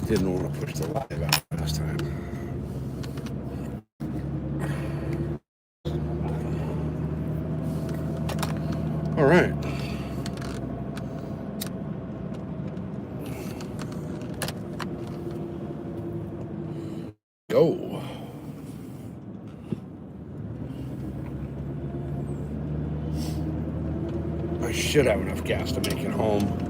Didn't want to push the live out last time. All right. Go. I should have enough gas to make it home.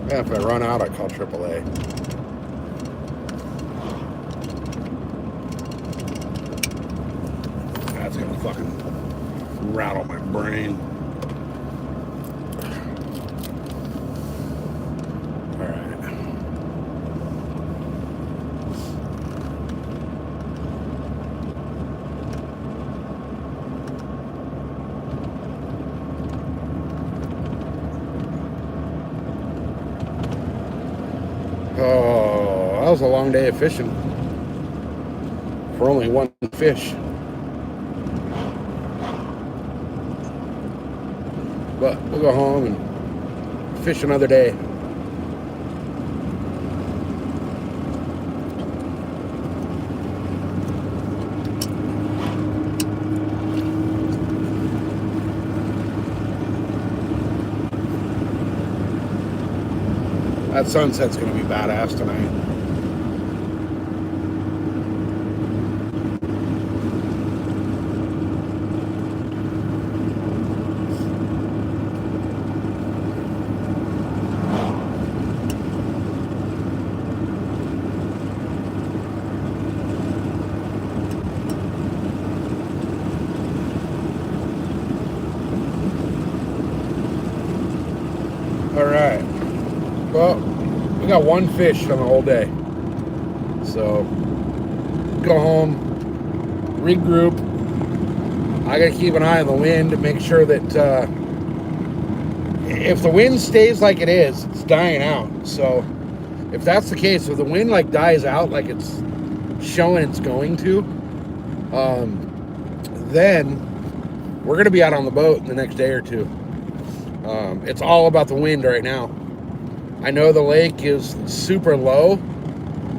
Yeah, if I run out, I call AAA. That's gonna fucking rattle my brain. All right. Oh, that was a long day of fishing for only one fish. But we'll go home and fish another day. That sunset's going to be badass tonight. All right. Well, we got one fish on the whole day. So, go home, regroup. I got to keep an eye on the wind to make sure that if the wind stays like it is, it's dying out. So, if that's the case, if the wind like dies out like it's showing it's going to, then we're going to be out on the boat in the next day or two. It's all about the wind right now. I know the lake is super low,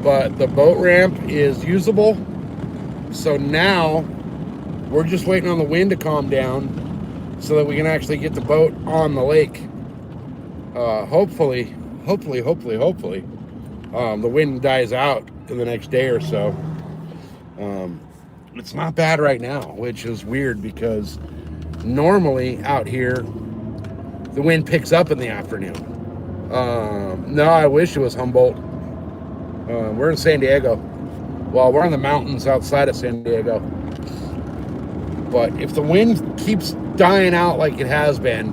but the boat ramp is usable. So now we're just waiting on the wind to calm down so that we can actually get the boat on the lake. Hopefully, the wind dies out in the next day or so. It's not bad right now, which is weird because normally out here, the wind picks up in the afternoon. No, I wish it was Humboldt. We're in San Diego. Well, we're in the mountains outside of San Diego. But if the wind keeps dying out like it has been,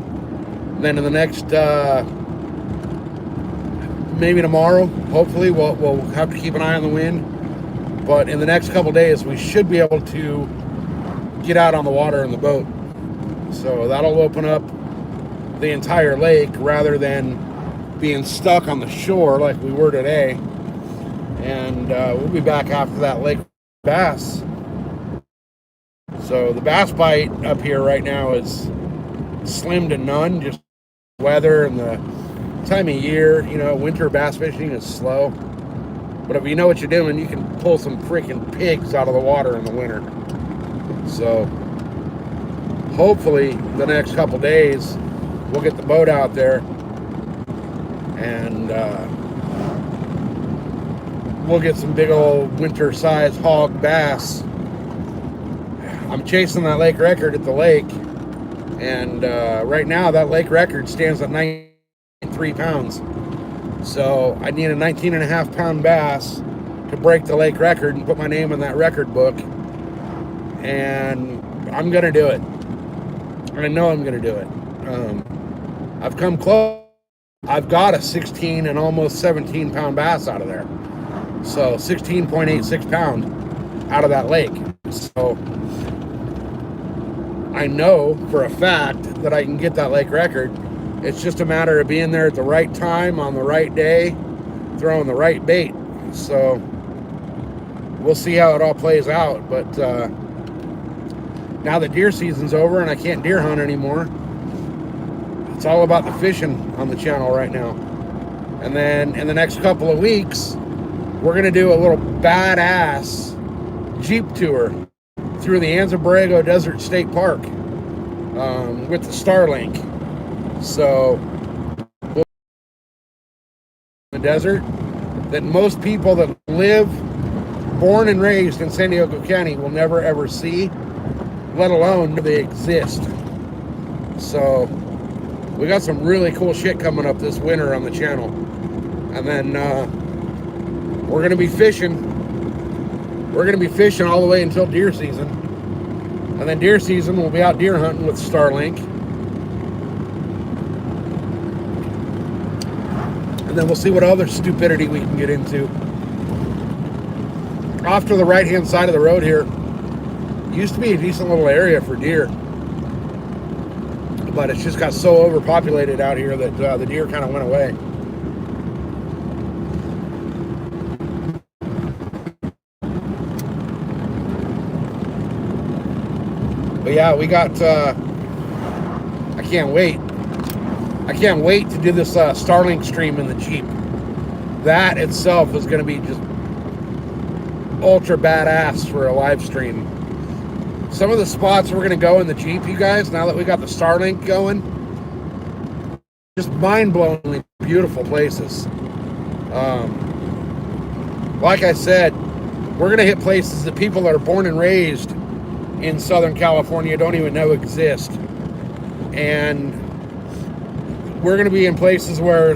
then in the next, maybe tomorrow, hopefully, we'll have to keep an eye on the wind. But in the next couple days, we should be able to get out on the water in the boat. So that'll open up the entire lake rather than being stuck on the shore like we were today. And we'll be back after that lake bass. So the bass bite up here right now is slim to none, just weather and the time of year. You know, winter bass fishing is slow. But if you know what you're doing, you can pull some freaking pigs out of the water in the winter. So hopefully the next couple days we'll get the boat out there and we'll get some big old winter-sized hog bass. I'm chasing that lake record at the lake, and right now that lake record stands at 93 pounds. So I need a 19.5 pound bass to break the lake record and put my name in that record book, and I'm gonna do it. I know I'm gonna do it. I've come close. I've got a 16 and almost 17 pound bass out of there. So 16.86 pound out of that lake. So I know for a fact that I can get that lake record. It's just a matter of being there at the right time on the right day, throwing the right bait. So we'll see how it all plays out. But now that deer season's over and I can't deer hunt anymore, it's all about the fishing on the channel right now. And then in the next couple of weeks, we're going to do a little badass Jeep tour through the Anza Borrego Desert State Park with the Starlink. So, the desert that most people that live, born and raised in San Diego County will never ever see, let alone know they exist. So, we got some really cool shit coming up this winter on the channel. And then we're going to be fishing. We're going to be fishing all the way until deer season. And then deer season, we'll be out deer hunting with Starlink. And then we'll see what other stupidity we can get into. Off to the right-hand side of the road here, used to be a decent little area for deer. But it's just got so overpopulated out here that the deer kind of went away. But yeah, we got, I can't wait. I can't wait to do this Starlink stream in the Jeep. That itself is going to be just ultra badass for a live stream. Some of the spots we're going to go in the Jeep, you guys, now that we got the Starlink going, just mind-blowingly beautiful places. Like I said, we're going to hit places that people that are born and raised in Southern California don't even know exist. And we're going to be in places where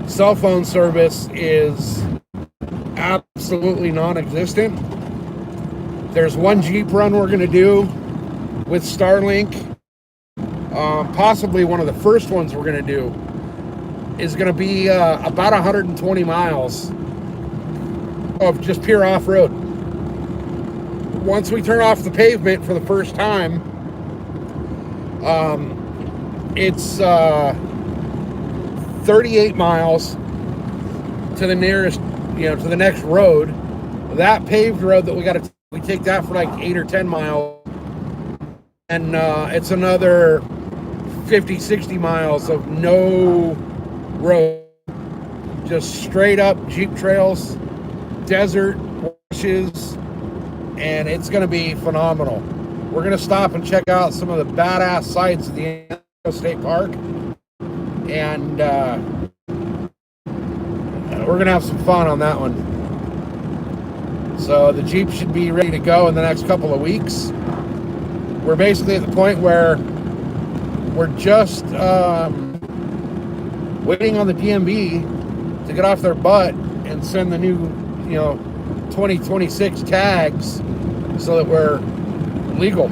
cell phone service is absolutely non-existent. There's one Jeep run we're going to do with Starlink. Possibly one of the first ones we're going to do is going to be about 120 miles of just pure off-road. Once we turn off the pavement for the first time, it's 38 miles to the nearest, to the next road. That paved road that we take that for like 8 or 10 miles, and it's another 50, 60 miles of no road, just straight up Jeep trails, desert, bushes, and it's going to be phenomenal. We're going to stop and check out some of the badass sites at the Anza State Park, and we're going to have some fun on that one. So the Jeep should be ready to go in the next couple of weeks. We're basically at the point where we're just waiting on the DMV to get off their butt and send the new, 2026 tags so that we're legal.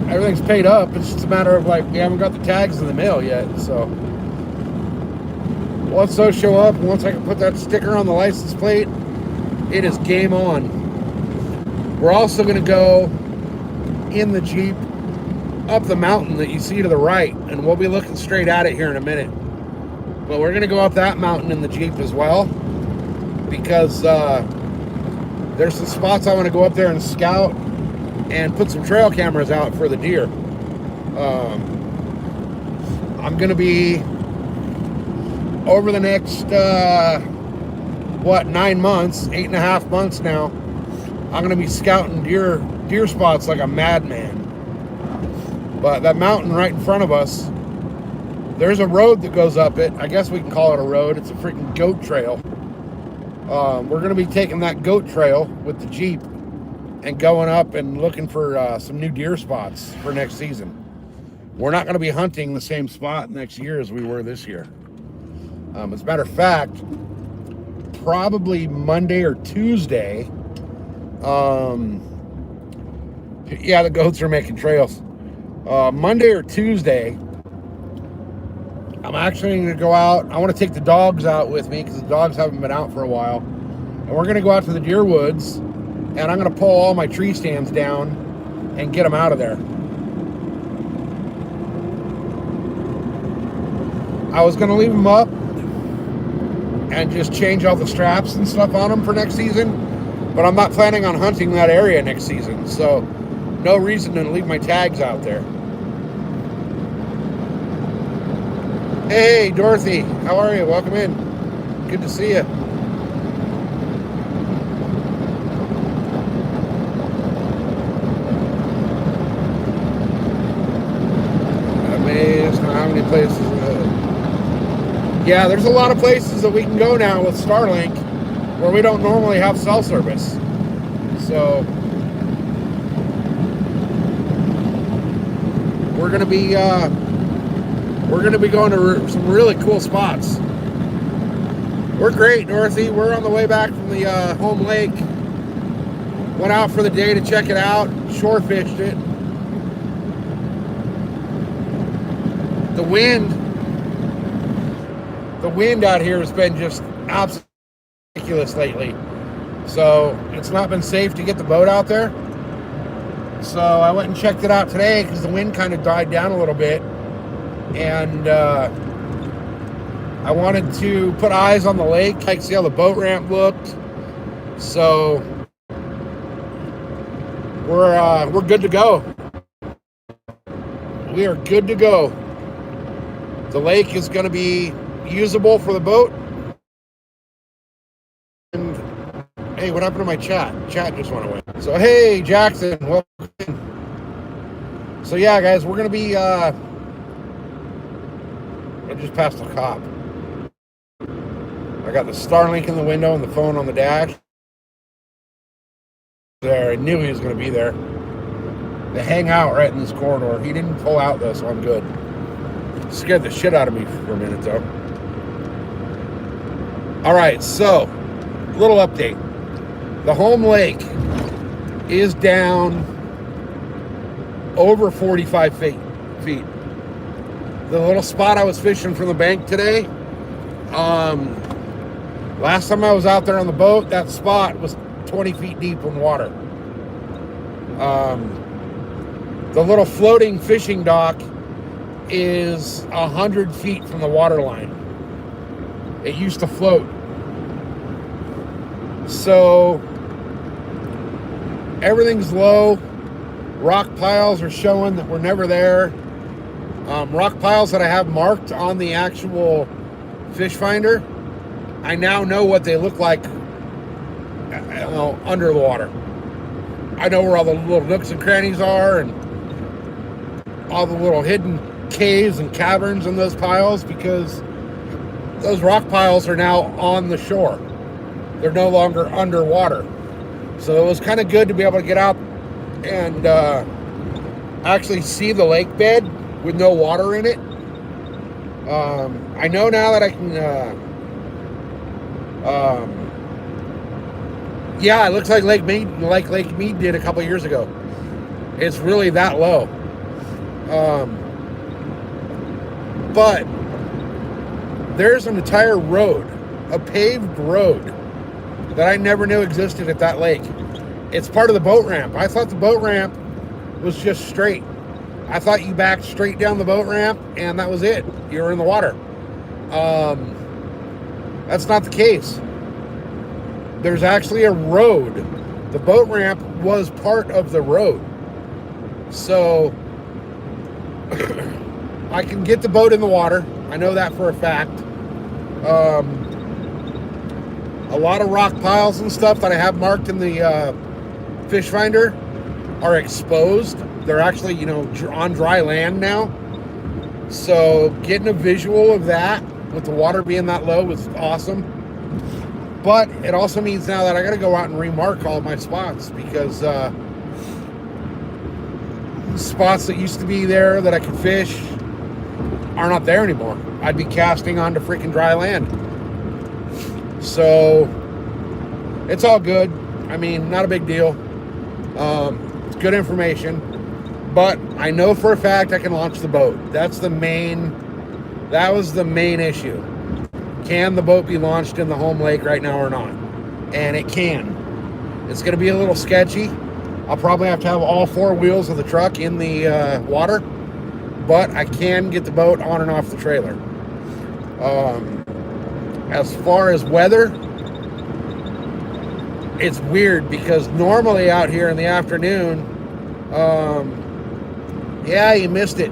Everything's paid up. It's just a matter of we haven't got the tags in the mail yet. So once those show up, and once I can put that sticker on the license plate, it is game on. We're also going to go in the Jeep up the mountain that you see to the right, and we'll be looking straight at it here in a minute. But we're going to go up that mountain in the Jeep as well, because there's some spots I want to go up there and scout and put some trail cameras out for the deer. I'm going to be, over the next 9 months, 8.5 months now, I'm gonna be scouting deer spots like a madman. But that mountain right in front of us, there's a road that goes up it. I guess we can call it a road. It's a freaking goat trail. We're gonna be taking that goat trail with the Jeep and going up and looking for some new deer spots for next season. We're not gonna be hunting the same spot next year as we were this year. As a matter of fact, probably Monday or Tuesday, yeah, the goats are making trails. Monday or Tuesday, I'm actually going to go out. I want to take the dogs out with me because the dogs haven't been out for a while. And we're going to go out to the deer woods, and I'm going to pull all my tree stands down and get them out of there. I was going to leave them up and just change all the straps and stuff on them for next season. but I'm not planning on hunting that area next season, so no reason to leave my tags out there. Hey, Dorothy, how are you? Welcome in. Good to see you. Amazed how many places. Yeah, there's a lot of places that we can go now with Starlink where we don't normally have cell service. So we're gonna be going to some really cool spots. We're great, Dorothy. We're on the way back from the home lake. Went out for the day to check it out. Shore fished it. The wind out here has been just absolutely ridiculous lately. So it's not been safe to get the boat out there. So I went and checked it out today because the wind kind of died down a little bit. And I wanted to put eyes on the lake, like see how the boat ramp looked. So we're good to go. We are good to go. The lake is going to be usable for the boat. And hey, what happened to my chat? Chat just went away. So hey, Jackson, welcome in. So yeah, guys, we're going to be I just passed a cop. I got the Starlink in the window and the phone on the dash. There, I knew he was going to be there. They hang out right in this corridor. He didn't pull out though, so I'm good. Scared the shit out of me for a minute though. All right, so little update. The home lake is down over 45 feet. The little spot I was fishing from the bank today, last time I was out there on the boat, that spot was 20 feet deep in water. The little floating fishing dock is 100 feet from the water line. It used to float. So everything's low. Rock piles are showing that we're never there. Rock piles that I have marked on the actual fish finder, I now know what they look like under the water. I know where all the little nooks and crannies are and all the little hidden caves and caverns in those piles, because those rock piles are now on the shore. They're no longer underwater. So it was kind of good to be able to get out and actually see the lake bed with no water in it. I know now that I can yeah, it looks like Lake Mead did a couple years ago. It's really that low. But there's an entire road, a paved road, that I never knew existed at that lake. It's part of the boat ramp. I thought the boat ramp was just straight. I thought you backed straight down the boat ramp and that was it. You were in the water. That's not the case. There's actually a road. The boat ramp was part of the road. So I can get the boat in the water. I know that for a fact. A lot of rock piles and stuff that I have marked in the fish finder are exposed. They're actually, on dry land now. So getting a visual of that with the water being that low was awesome. But it also means now that I got to go out and remark all of my spots, because spots that used to be there that I could fish are not there anymore. I'd be casting onto freaking dry land. So it's all good. I mean, not a big deal. It's good information. But I know for a fact I can launch the boat. That was the main issue. Can the boat be launched in the home lake right now or not? And it can. It's going to be a little sketchy. I'll probably have to have all four wheels of the truck in the water. But I can get the boat on and off the trailer. As far as weather, it's weird because normally out here in the afternoon, yeah, you missed it.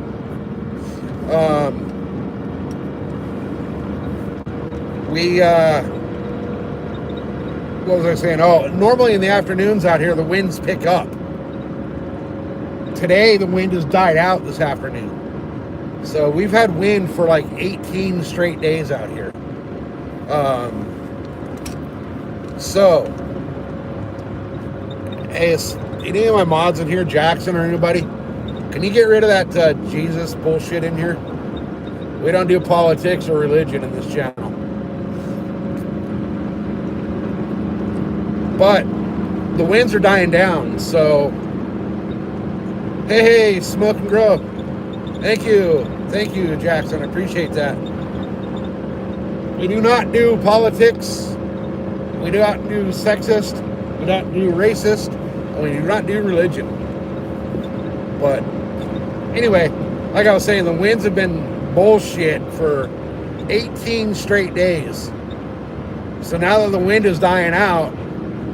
What was I saying? Oh, normally in the afternoons out here, the winds pick up. Today, the wind has died out this afternoon. So we've had wind for like 18 straight days out here. So, hey, is any of my mods in here, Jackson or anybody, can you get rid of that Jesus bullshit in here? We don't do politics or religion in this channel. But the winds are dying down, so hey, Smoke and Grow. Thank you, Jackson. I appreciate that. We do not do politics. We do not do sexist. We do not do racist. And we do not do religion. But anyway, like I was saying, the winds have been bullshit for 18 straight days. So now that the wind is dying out,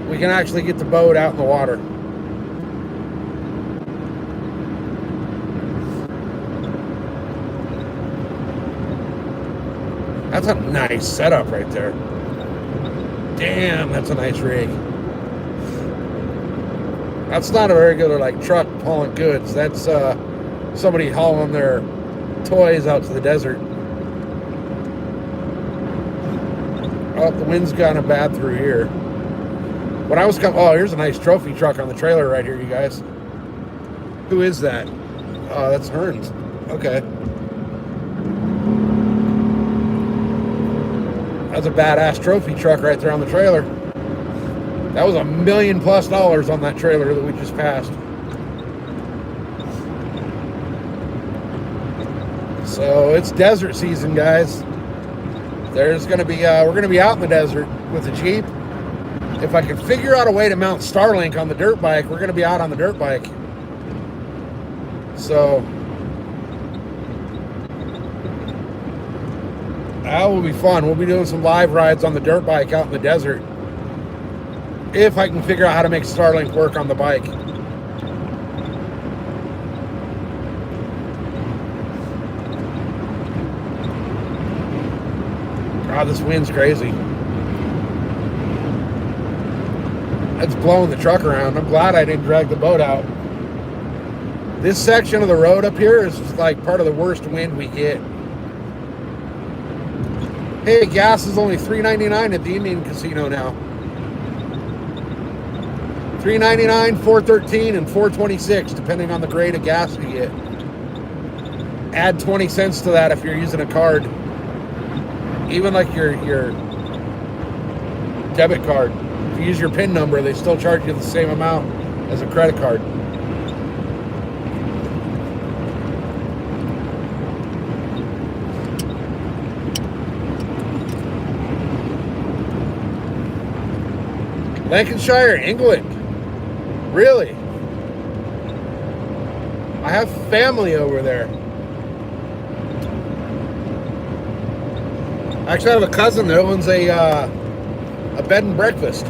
we can actually get the boat out in the water. That's a nice setup right there. Damn, that's a nice rig. That's not a very good like truck hauling goods. That's somebody hauling their toys out to the desert. Oh, the wind's kind of bad through here. When I was coming, oh, here's a nice trophy truck on the trailer right here, you guys. Who is that? Oh, that's Hearns. Okay. That's a badass trophy truck right there on the trailer. That was $1 million+ on that trailer that we just passed. So it's desert season, guys. There's gonna be we're gonna be out in the desert with a Jeep. If I can figure out a way to mount Starlink on the dirt bike, we're gonna be out on the dirt bike. So that will be fun. We'll be doing some live rides on the dirt bike out in the desert. If I can figure out how to make Starlink work on the bike. God, this wind's crazy. It's blowing the truck around. I'm glad I didn't drag the boat out. This section of the road up here is like part of the worst wind we get. Hey, gas is only $3.99 at the Indian Casino now. $3.99, $4.13, and $4.26, depending on the grade of gas you get. Add 20 cents to that if you're using a card. Even like your debit card. If you use your PIN number, they still charge you the same amount as a credit card. Lancashire, England. Really? I have family over there. Actually, I have a cousin that owns a bed and breakfast.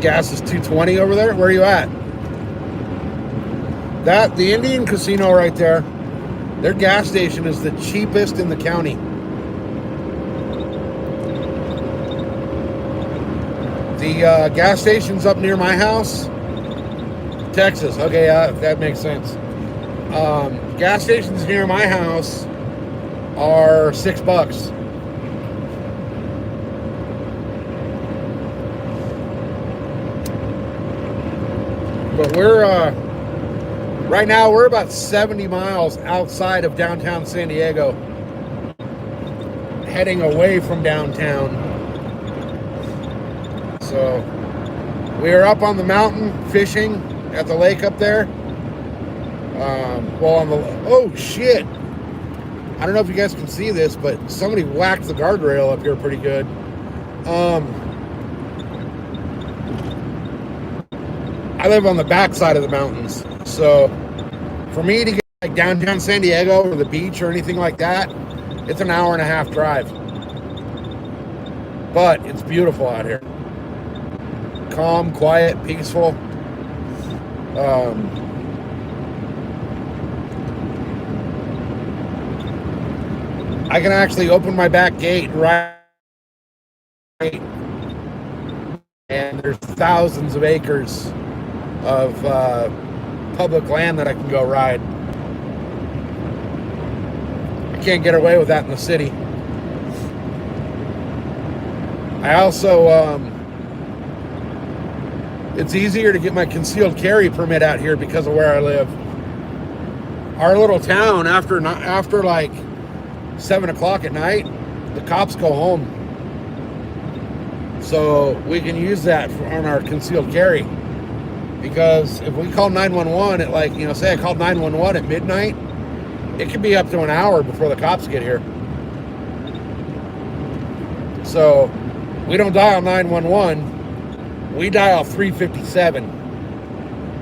Gas is $2.20 over there. Where are you at? The Indian Casino right there, their gas station is the cheapest in the county. The gas station's up near my house. Texas. Okay, that makes sense. Gas stations near my house are $6. But right now we're about 70 miles outside of downtown San Diego, heading away from downtown. So we are up on the mountain fishing at the lake up there. Oh shit! I don't know if you guys can see this, but somebody whacked the guardrail up here pretty good. I live on the back side of the mountains, so For me to get like downtown San Diego or the beach or anything like that, it's an hour and a half drive. But it's beautiful out here. Calm, quiet, peaceful. I can actually open my back gate right, and there's thousands of acres of public land that I can go ride. I can't get away with that in the city. I also, it's easier to get my concealed carry permit out here because of where I live. Our little town, after like 7 o'clock at night, the cops go home. So we can use that on our concealed carry. Because if we call 911 at like, say I called 911 at midnight, it could be up to an hour before the cops get here. So we don't dial 911, we dial 357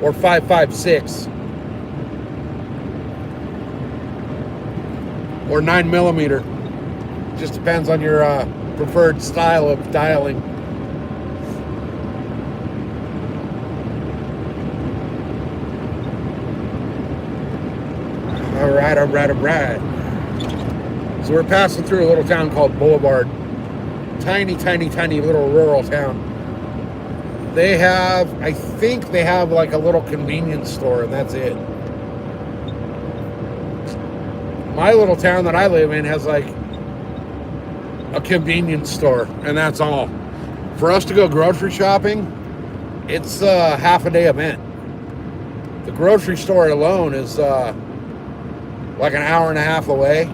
or 556 or 9mm. Just depends on your preferred style of dialing. All right. So we're passing through a little town called Boulevard. Tiny little rural town. I think they have like a little convenience store, and that's it. My little town that I live in has like a convenience store, and that's all. For us to go grocery shopping, it's a half a day event. The grocery store alone is like an hour and a half away.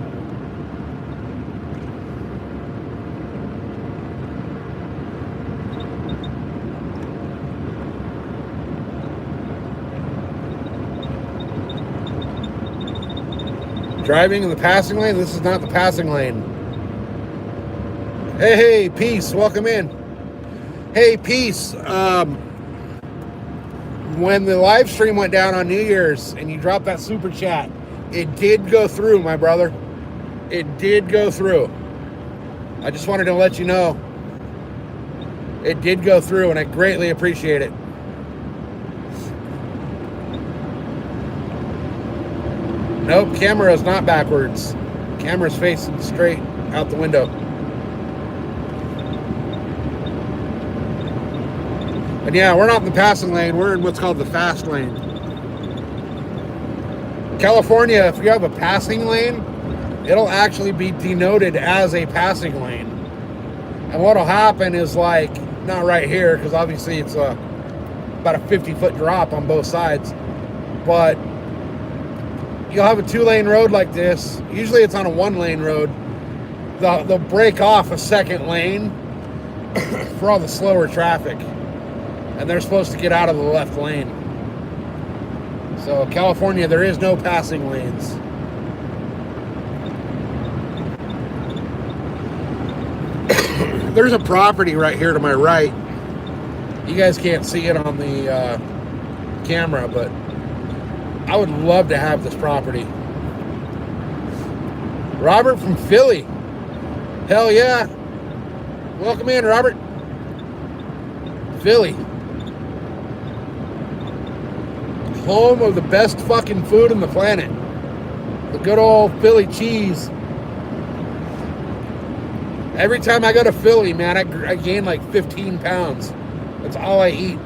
Driving in the passing lane. This is not the passing lane. Hey, Peace, welcome in. Hey, Peace, when the live stream went down on New Year's and you dropped that super chat, it did go through, my brother. It did go through. I just wanted to let you know. It did go through, and I greatly appreciate it. Nope, camera is not backwards. Camera's facing straight out the window. And yeah, we're not in the passing lane. We're in what's called the fast lane. California, if you have a passing lane, it'll actually be denoted as a passing lane. And what'll happen is, like, not right here, because obviously it's about a 50-foot drop on both sides, but you'll have a 2-lane road like this. Usually it's on a 1-lane road. They'll break off a second lane for all the slower traffic, and they're supposed to get out of the left lane. So California, there is no passing lanes. There's a property right here to my right. You guys can't see it on the camera, but I would love to have this property. Robert from Philly. Hell yeah. Welcome in, Robert. Philly. Home of the best fucking food on the planet. The good old Philly cheese. Every time I go to Philly, man, I gain like 15 pounds. That's all I eat.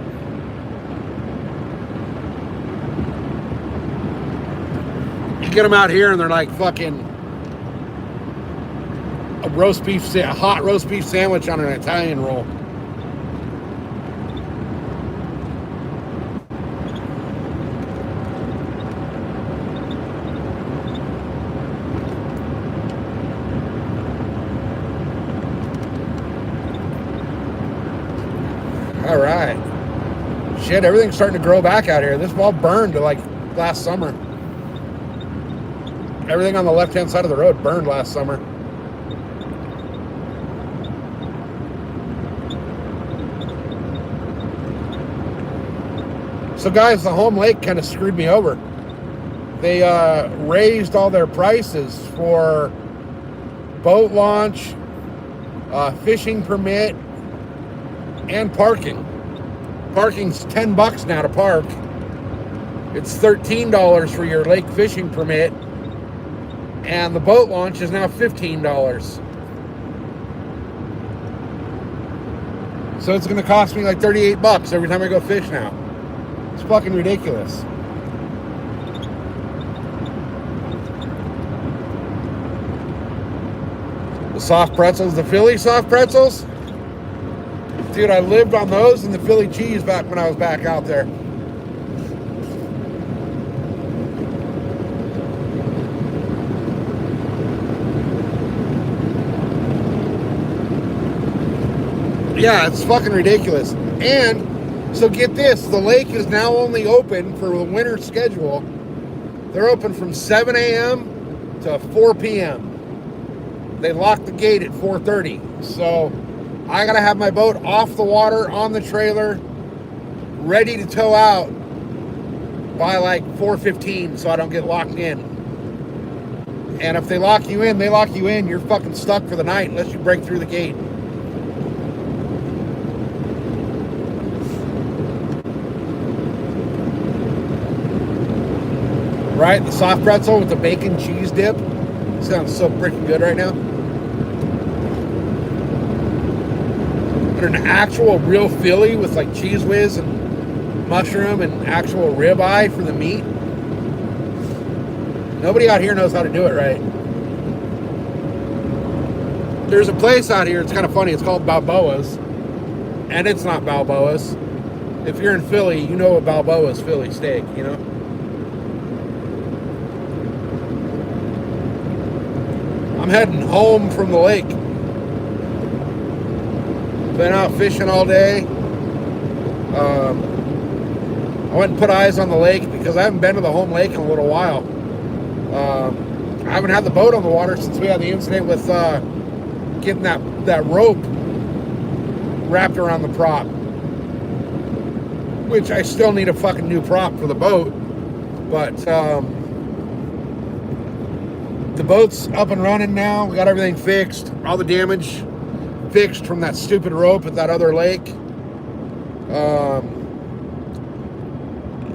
You get them out here and they're like fucking a hot roast beef sandwich on an Italian roll. All right. Shit, everything's starting to grow back out here. This all burned like last summer. Everything on the left-hand side of the road burned last summer. So guys, the home lake kind of screwed me over. they raised all their prices for boat launch, fishing permit, and parking. Parking's $10 now to park. It's $13 for your lake fishing permit, and the boat launch is now $15. So it's going to cost me like $38 every time I go fish now. It's fucking ridiculous. The soft pretzels, the Philly soft pretzels. Dude, I lived on those and the Philly cheese back when I was back out there. Yeah, it's fucking ridiculous. And so get this, the lake is now only open for the winter schedule. They're open from 7 a.m. to 4 p.m. They lock the gate at 4:30. So I gotta have my boat off the water on the trailer, ready to tow out by like 4:15 so I don't get locked in. And if they lock you in, they lock you in. You're fucking stuck for the night unless you break through the gate. Right? The soft pretzel with the bacon cheese dip. Sounds so freaking good right now. And an actual real Philly with like cheese whiz and mushroom and actual ribeye for the meat. Nobody out here knows how to do it right. There's a place out here, it's kind of funny, it's called Balboa's. And it's not Balboa's. If you're in Philly, you know what Balboa's Philly steak, you know? I'm heading home from the lake. Been out fishing all day. I went and put eyes on the lake because I haven't been to the home lake in a little while. I haven't had the boat on the water since we had the incident with getting that rope wrapped around the prop. Which I still need a fucking new prop for the boat. But the boat's up and running now. We got everything fixed. All the damage fixed from that stupid rope at that other lake.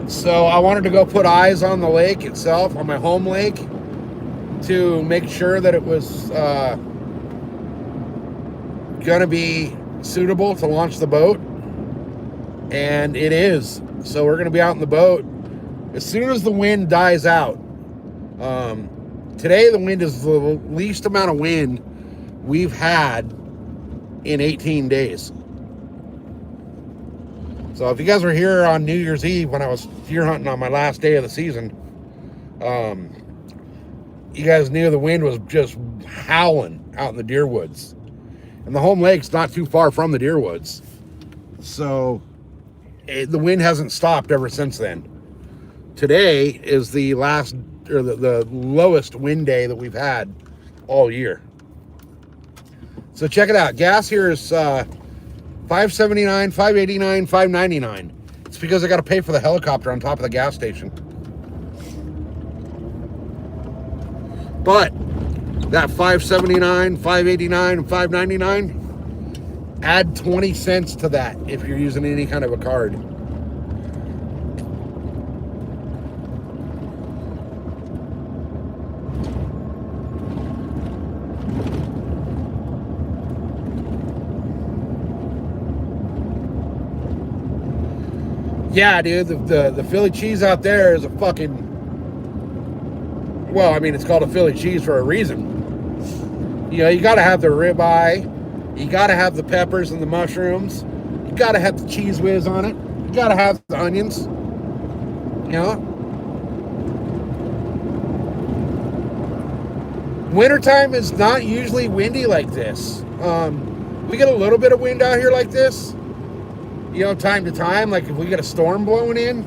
So I wanted to go put eyes on the lake itself, on my home lake, to make sure that it was gonna be suitable to launch the boat. And it is. So we're gonna be out in the boat as soon as the wind dies out. Today the wind is the least amount of wind we've had in 18 days. So if you guys were here on New Year's Eve when I was deer hunting on my last day of the season, you guys knew the wind was just howling out in the deer woods. And the home lake's not too far from the deer woods. So the wind hasn't stopped ever since then. Today is the last, or the lowest wind day that we've had all year. So check it out. Gas here is $5.79, $5.89, $5.99. It's because I got to pay for the helicopter on top of the gas station. But that $5.79, $5.89, and $5.99, add 20 cents to that if you're using any kind of a card. Yeah, dude, the Philly cheese out there is a fucking, well, I mean, it's called a Philly cheese for a reason. You know, you got to have the ribeye, you got to have the peppers and the mushrooms, you got to have the cheese whiz on it, you got to have the onions, you know. Wintertime is not usually windy like this. We get a little bit of wind out here like this, you know, time to time, like if we get a storm blowing in.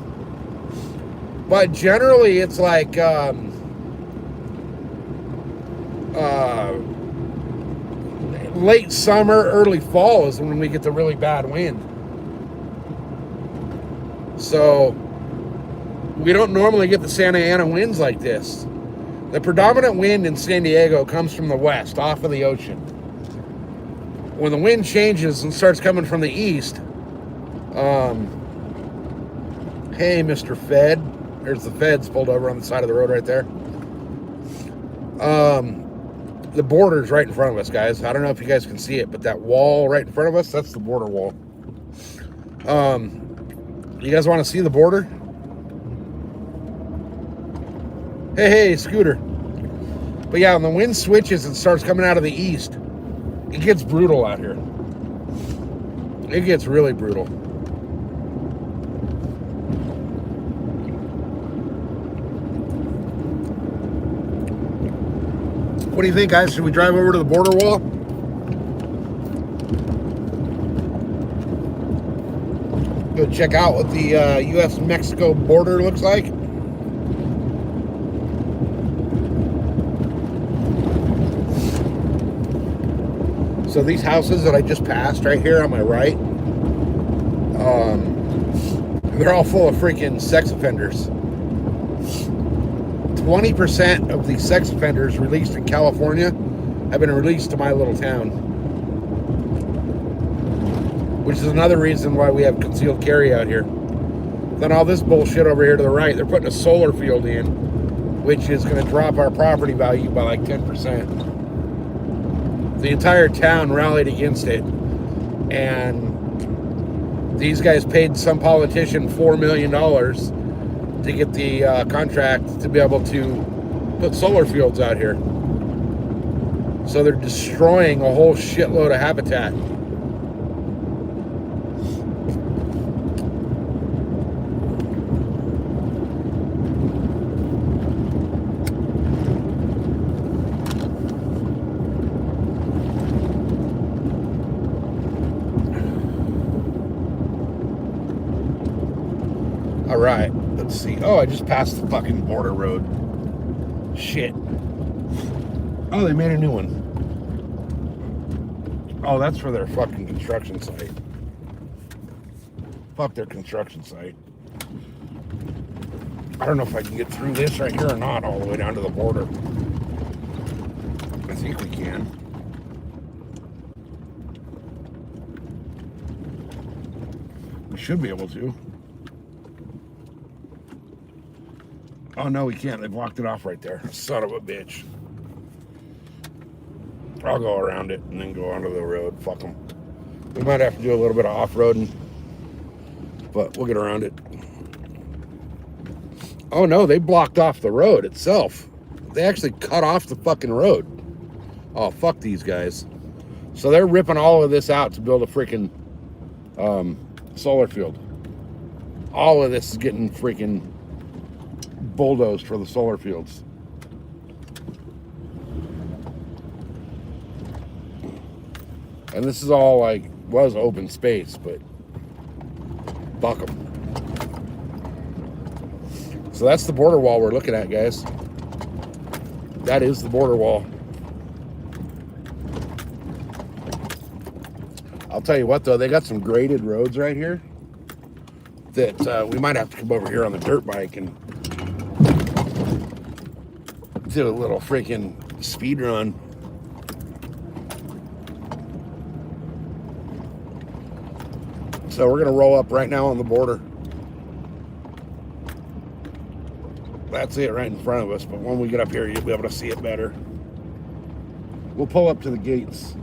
But generally it's like late summer, early fall is when we get the really bad wind. So we don't normally get the Santa Ana winds like this. The predominant wind in San Diego comes from the west, off of the ocean. When the wind changes and starts coming from the east, hey, Mr. Fed. There's the Feds pulled over on the side of the road right there. The border's right in front of us, guys. I don't know if you guys can see it, but that wall right in front of us, that's the border wall. You guys want to see the border? Hey, Scooter. But yeah, when the wind switches and starts coming out of the east, it gets brutal out here. It gets really brutal. What do you think, guys? Should we drive over to the border wall? Go check out what the U.S.-Mexico border looks like. So these houses that I just passed right here on my right, they're all full of freaking sex offenders. 20% of the sex offenders released in California have been released to my little town. Which is another reason why we have concealed carry out here. Then all this bullshit over here to the right, they're putting a solar field in, which is going to drop our property value by like 10%. The entire town rallied against it, and these guys paid some politician $4 million to get the contract to be able to put solar fields out here. So they're destroying a whole shitload of habitat. All right, let's see. Oh, I just passed the fucking border road. Shit. Oh, they made a new one. Oh, that's for their fucking construction site. Fuck their construction site. I don't know if I can get through this right here or not all the way down to the border. I think we can. We should be able to. Oh, no, we can't. They've blocked it off right there. Son of a bitch. I'll go around it and then go onto the road. Fuck them. We might have to do a little bit of off-roading, but we'll get around it. Oh, no, they blocked off the road itself. They actually cut off the fucking road. Oh, fuck these guys. So they're ripping all of this out to build a freaking solar field. All of this is getting freaking bulldozed for the solar fields. And this is all like was open space, but fuck them. So that's the border wall we're looking at, guys. That is the border wall. I'll tell you what, though, they got some graded roads right here that we might have to come over here on the dirt bike and do a little freaking speed run. So we're gonna roll up right now on the border. That's it right in front of us, but when we get up here, you'll be able to see it better. We'll pull up to the gates.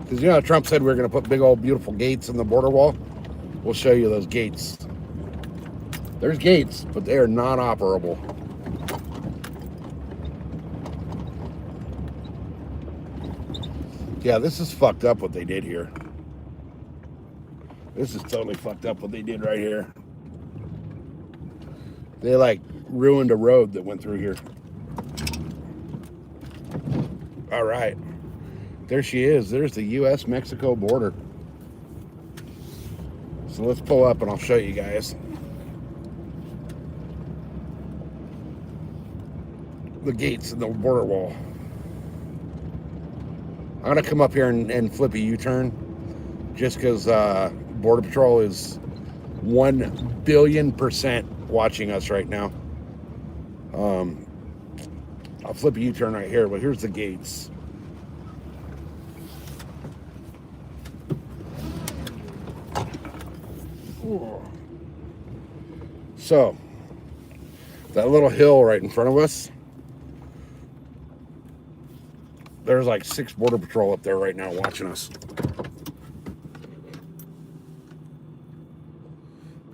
Because you know Trump said we were gonna put big old beautiful gates in the border wall. We'll show you those gates. There's gates, but they are not operable. Yeah, this is fucked up what they did here. This is totally fucked up what they did right here. They like ruined a road that went through here. All right. There she is. There's the U.S.-Mexico border. So let's pull up and I'll show you guys. The gates and the border wall. I'm going to come up here and flip a U-turn just because Border Patrol is 1 billion% watching us right now. I'll flip a U-turn right here, but here's the gates. So, that little hill right in front of us, there's like 6 Border Patrol up there right now watching us.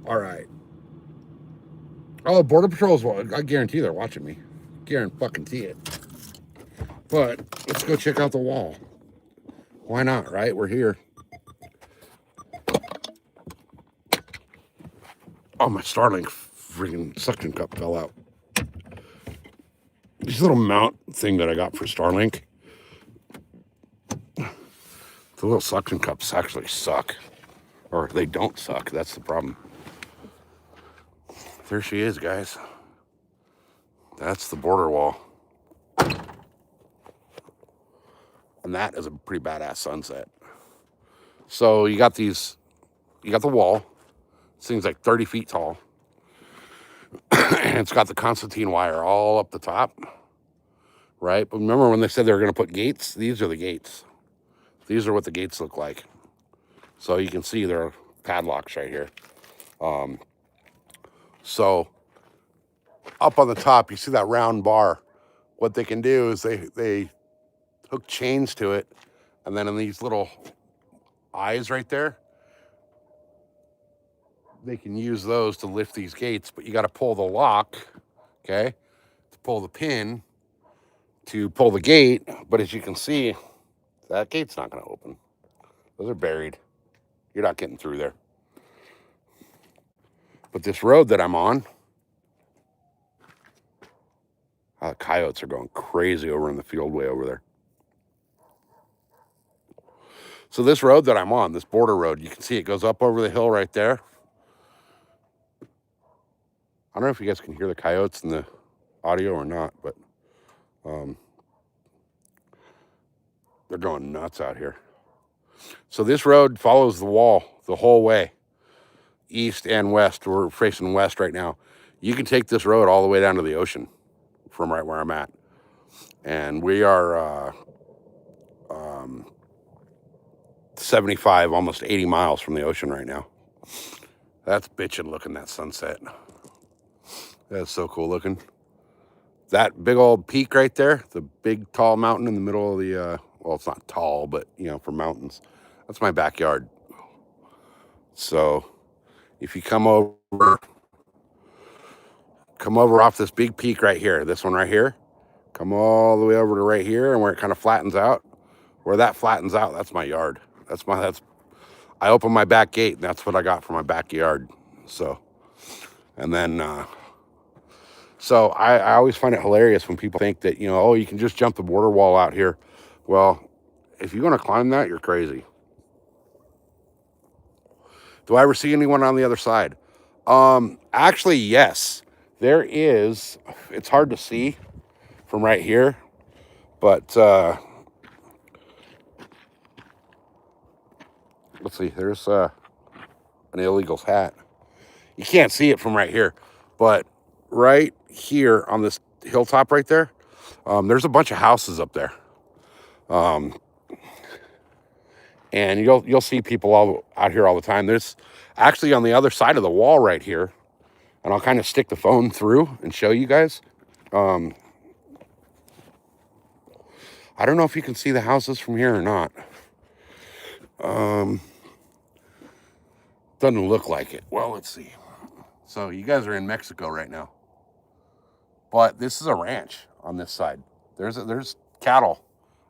All right. Oh, Border Patrol's, I guarantee they're watching me. Guarantee it. But let's go check out the wall. Why not, right? We're here. Oh, my Starlink freaking suction cup fell out. This little mount thing that I got for Starlink, the little suction cups actually suck. Or they don't suck. That's the problem. There she is, guys. That's the border wall. And that is a pretty badass sunset. So you got the wall. This thing's like 30 feet tall. And it's got the Constantine wire all up the top. Right? But remember when they said they were going to put gates? These are the gates. These are what the gates look like. So you can see there are padlocks right here. So up on the top, you see that round bar. What they can do is they hook chains to it, and then in these little eyes right there, they can use those to lift these gates, but you got to pull the lock, okay, to pull the pin, to pull the gate. But as you can see, that gate's not going to open. Those are buried. You're not getting through there. But this road that I'm on, the coyotes are going crazy over in the field way over there. So this road that I'm on, this border road, you can see it goes up over the hill right there. I don't know if you guys can hear the coyotes in the audio or not, but they're going nuts out here. So this road follows the wall the whole way, east and west. We're facing west right now. You can take this road all the way down to the ocean from right where I'm at. And we are 75, almost 80 miles from the ocean right now. That's bitchin' looking, that sunset. That's so cool looking. That big old peak right there, the big tall mountain in the middle of the, well, it's not tall, but, you know, for mountains, that's my backyard. So if you come over off this big peak right here, this one right here, come all the way over to right here, and where it kind of flattens out, where that flattens out, that's my yard. I open my back gate, and that's what I got for my backyard. So, and then, so I always find it hilarious when people think that, you know, oh, you can just jump the border wall out here. Well, if you're going to climb that, you're crazy. Do I ever see anyone on the other side? Actually, yes. There is. It's hard to see from right here, but let's see. There's an illegal's hat. You can't see it from right here, but right here on this hilltop right there, there's a bunch of houses up there. And you'll see people all out here all the time. There's actually on the other side of the wall right here, and I'll kind of stick the phone through and show you guys. I don't know if you can see the houses from here or not. Doesn't look like it. Well, let's see. So you guys are in Mexico right now, but this is a ranch on this side. There's cattle.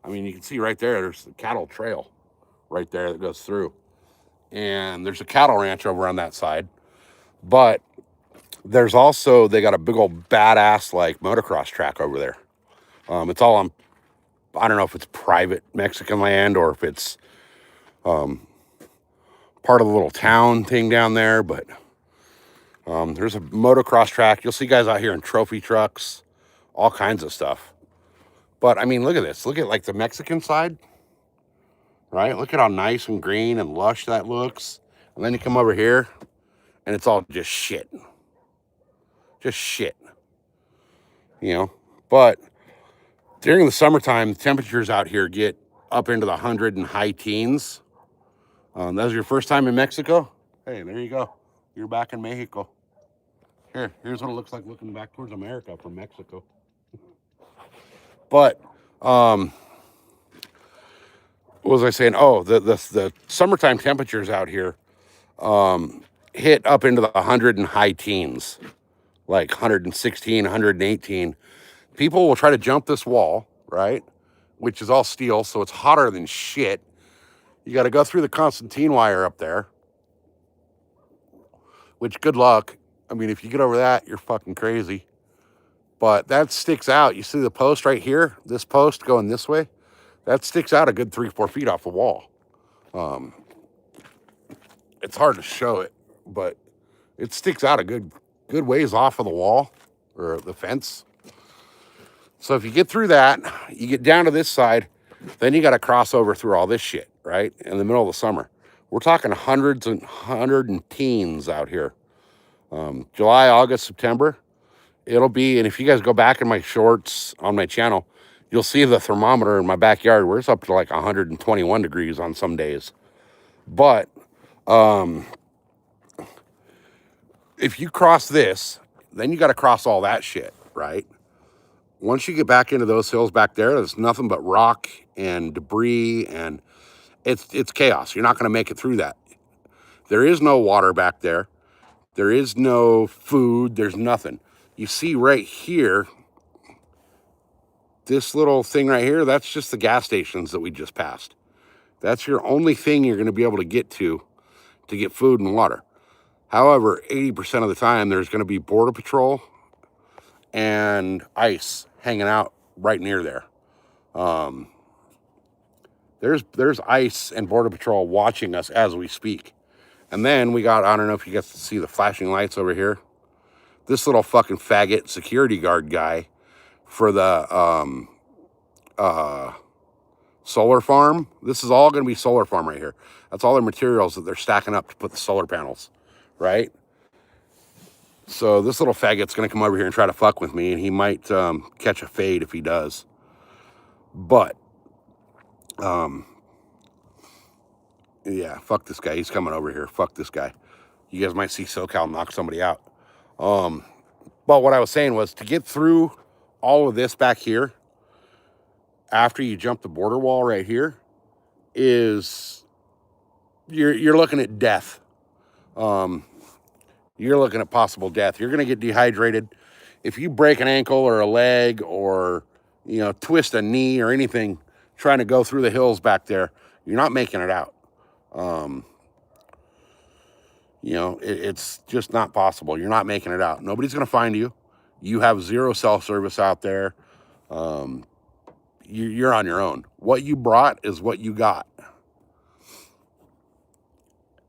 I mean, you can see right there, there's the cattle trail right there that goes through. And there's a cattle ranch over on that side. But there's also, they got a big old badass like motocross track over there. It's all on, I don't know if it's private Mexican land or if it's part of the little town thing down there. But there's a motocross track. You'll see guys out here in trophy trucks, all kinds of stuff. But I mean, look at this. Look at like the Mexican side. Right? Look at how nice and green and lush that looks. And then you come over here, and it's all just shit. just shit, you know. But during the summertime, the temperatures out here get up into the 100 and high teens. That was your first time in Mexico? Hey, there you go. You're back in Mexico. Here's what it looks like looking back towards America from Mexico. But what was I saying? Oh, the summertime temperatures out here hit up into the 100 and high teens, like 116, 118. People will try to jump this wall, right? Which is all steel, so it's hotter than shit. You got to go through the Constantine wire up there, which good luck. I mean, if you get over that, you're fucking crazy. But that sticks out. You see the post right here? This post going this way? That sticks out a good 3-4 feet off the wall. It's hard to show it, but it sticks out a good ways off of the wall or the fence. So if you get through that, you get down to this side, then you got to cross over through all this shit, right? In the middle of the summer. We're talking hundred and teens out here. July, August, September. It'll be, and if you guys go back in my shorts on my channel, you'll see the thermometer in my backyard where it's up to like 121 degrees on some days. But if you cross this, then you got to cross all that shit, right? Once you get back into those hills back there, there's nothing but rock and debris, and it's chaos. You're not going to make it through that. There is no water back there. There is no food. There's nothing. You see right here, this little thing right here, that's just the gas stations that we just passed. That's your only thing you're going to be able to get get food and water. However, 80% of the time, there's going to be Border Patrol and ICE hanging out right near there. There's ICE and Border Patrol watching us as we speak. And then we got, I don't know if you get to see the flashing lights over here. This little fucking faggot security guard guy for the solar farm. This is all going to be solar farm right here. That's all their materials that they're stacking up to put the solar panels, right? So this little faggot's going to come over here and try to fuck with me, and he might catch a fade if he does. But, yeah, fuck this guy. He's coming over here. Fuck this guy. You guys might see SoCal knock somebody out. But what I was saying was to get through all of this back here after you jump the border wall right here is you're looking at death. You're looking at possible death. You're going to get dehydrated. If you break an ankle or a leg or, you know, twist a knee or anything trying to go through the hills back there, you're not making it out. You know, it's just not possible. You're not making it out. Nobody's going to find you. You have zero cell service out there. You're on your own. What you brought is what you got.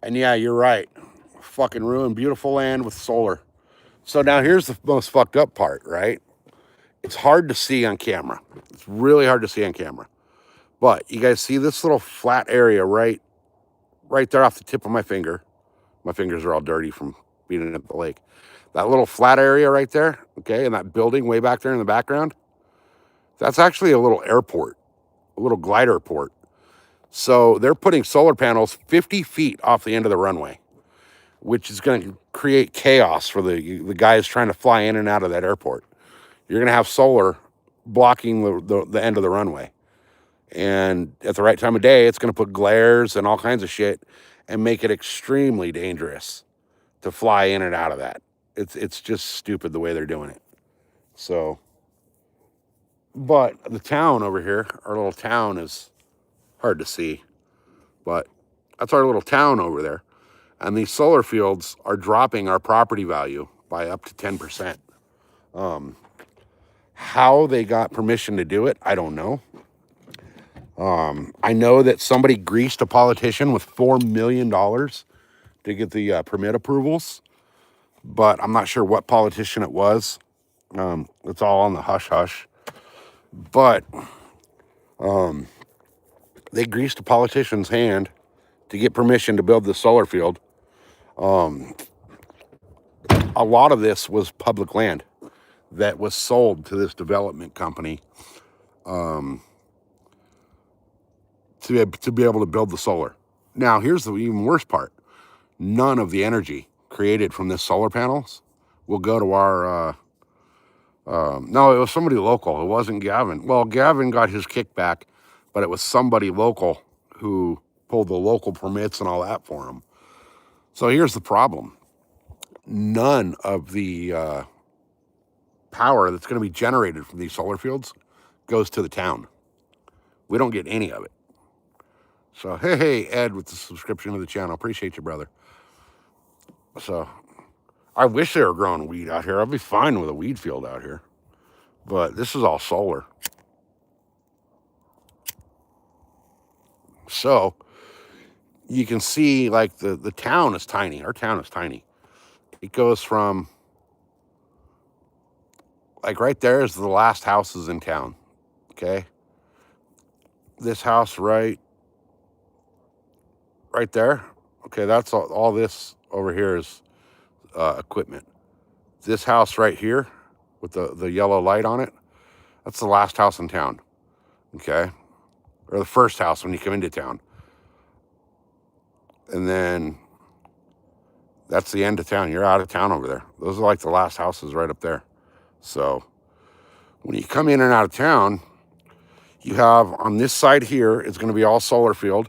And yeah, you're right. Fucking ruined beautiful land with solar. So now here's the most fucked up part, right? It's hard to see on camera. It's really hard to see on camera. But you guys see this little flat area right there off the tip of my finger. My fingers are all dirty from being at the lake. That little flat area right there, okay, and that building way back there in the background, that's actually a little airport, a little glider port. So they're putting solar panels 50 feet off the end of the runway, which is going to create chaos for the guys trying to fly in and out of that airport. You're going to have solar blocking the end of the runway. And at the right time of day, it's going to put glares and all kinds of shit and make it extremely dangerous to fly in and out of that. It's just stupid the way they're doing it. So, but the town over here, our little town is hard to see, but that's our little town over there. And these solar fields are dropping our property value by up to 10%. How they got permission to do it, I don't know. I know that somebody greased a politician with $4 million to get the permit approvals, but I'm not sure what politician it was. It's all on the hush-hush. But they greased a politician's hand to get permission to build the solar field. I'll a lot of this was public land that was sold to this development company to be able to build the solar. Now, here's the even worse part. None of the energy created from this solar panels will go to our, no, it was somebody local. It wasn't Gavin. Well, Gavin got his kickback, but it was somebody local who pulled the local permits and all that for him. So here's the problem. None of the power that's going to be generated from these solar fields goes to the town. We don't get any of it. So, hey, Ed, with the subscription to the channel. Appreciate you, brother. So, I wish they were growing weed out here. I'd be fine with a weed field out here. But this is all solar. So, you can see, like, the town is tiny. Our town is tiny. It goes from, like, right there is the last houses in town. Okay? This house right there. Okay, that's all this over here is equipment. This house right here with the yellow light on it, that's the last house in town. Okay? Or the first house when you come into town. And then that's the end of town. You're out of town over there. Those are like the last houses right up there. So when you come in and out of town, you have on this side here, it's going to be all solar field.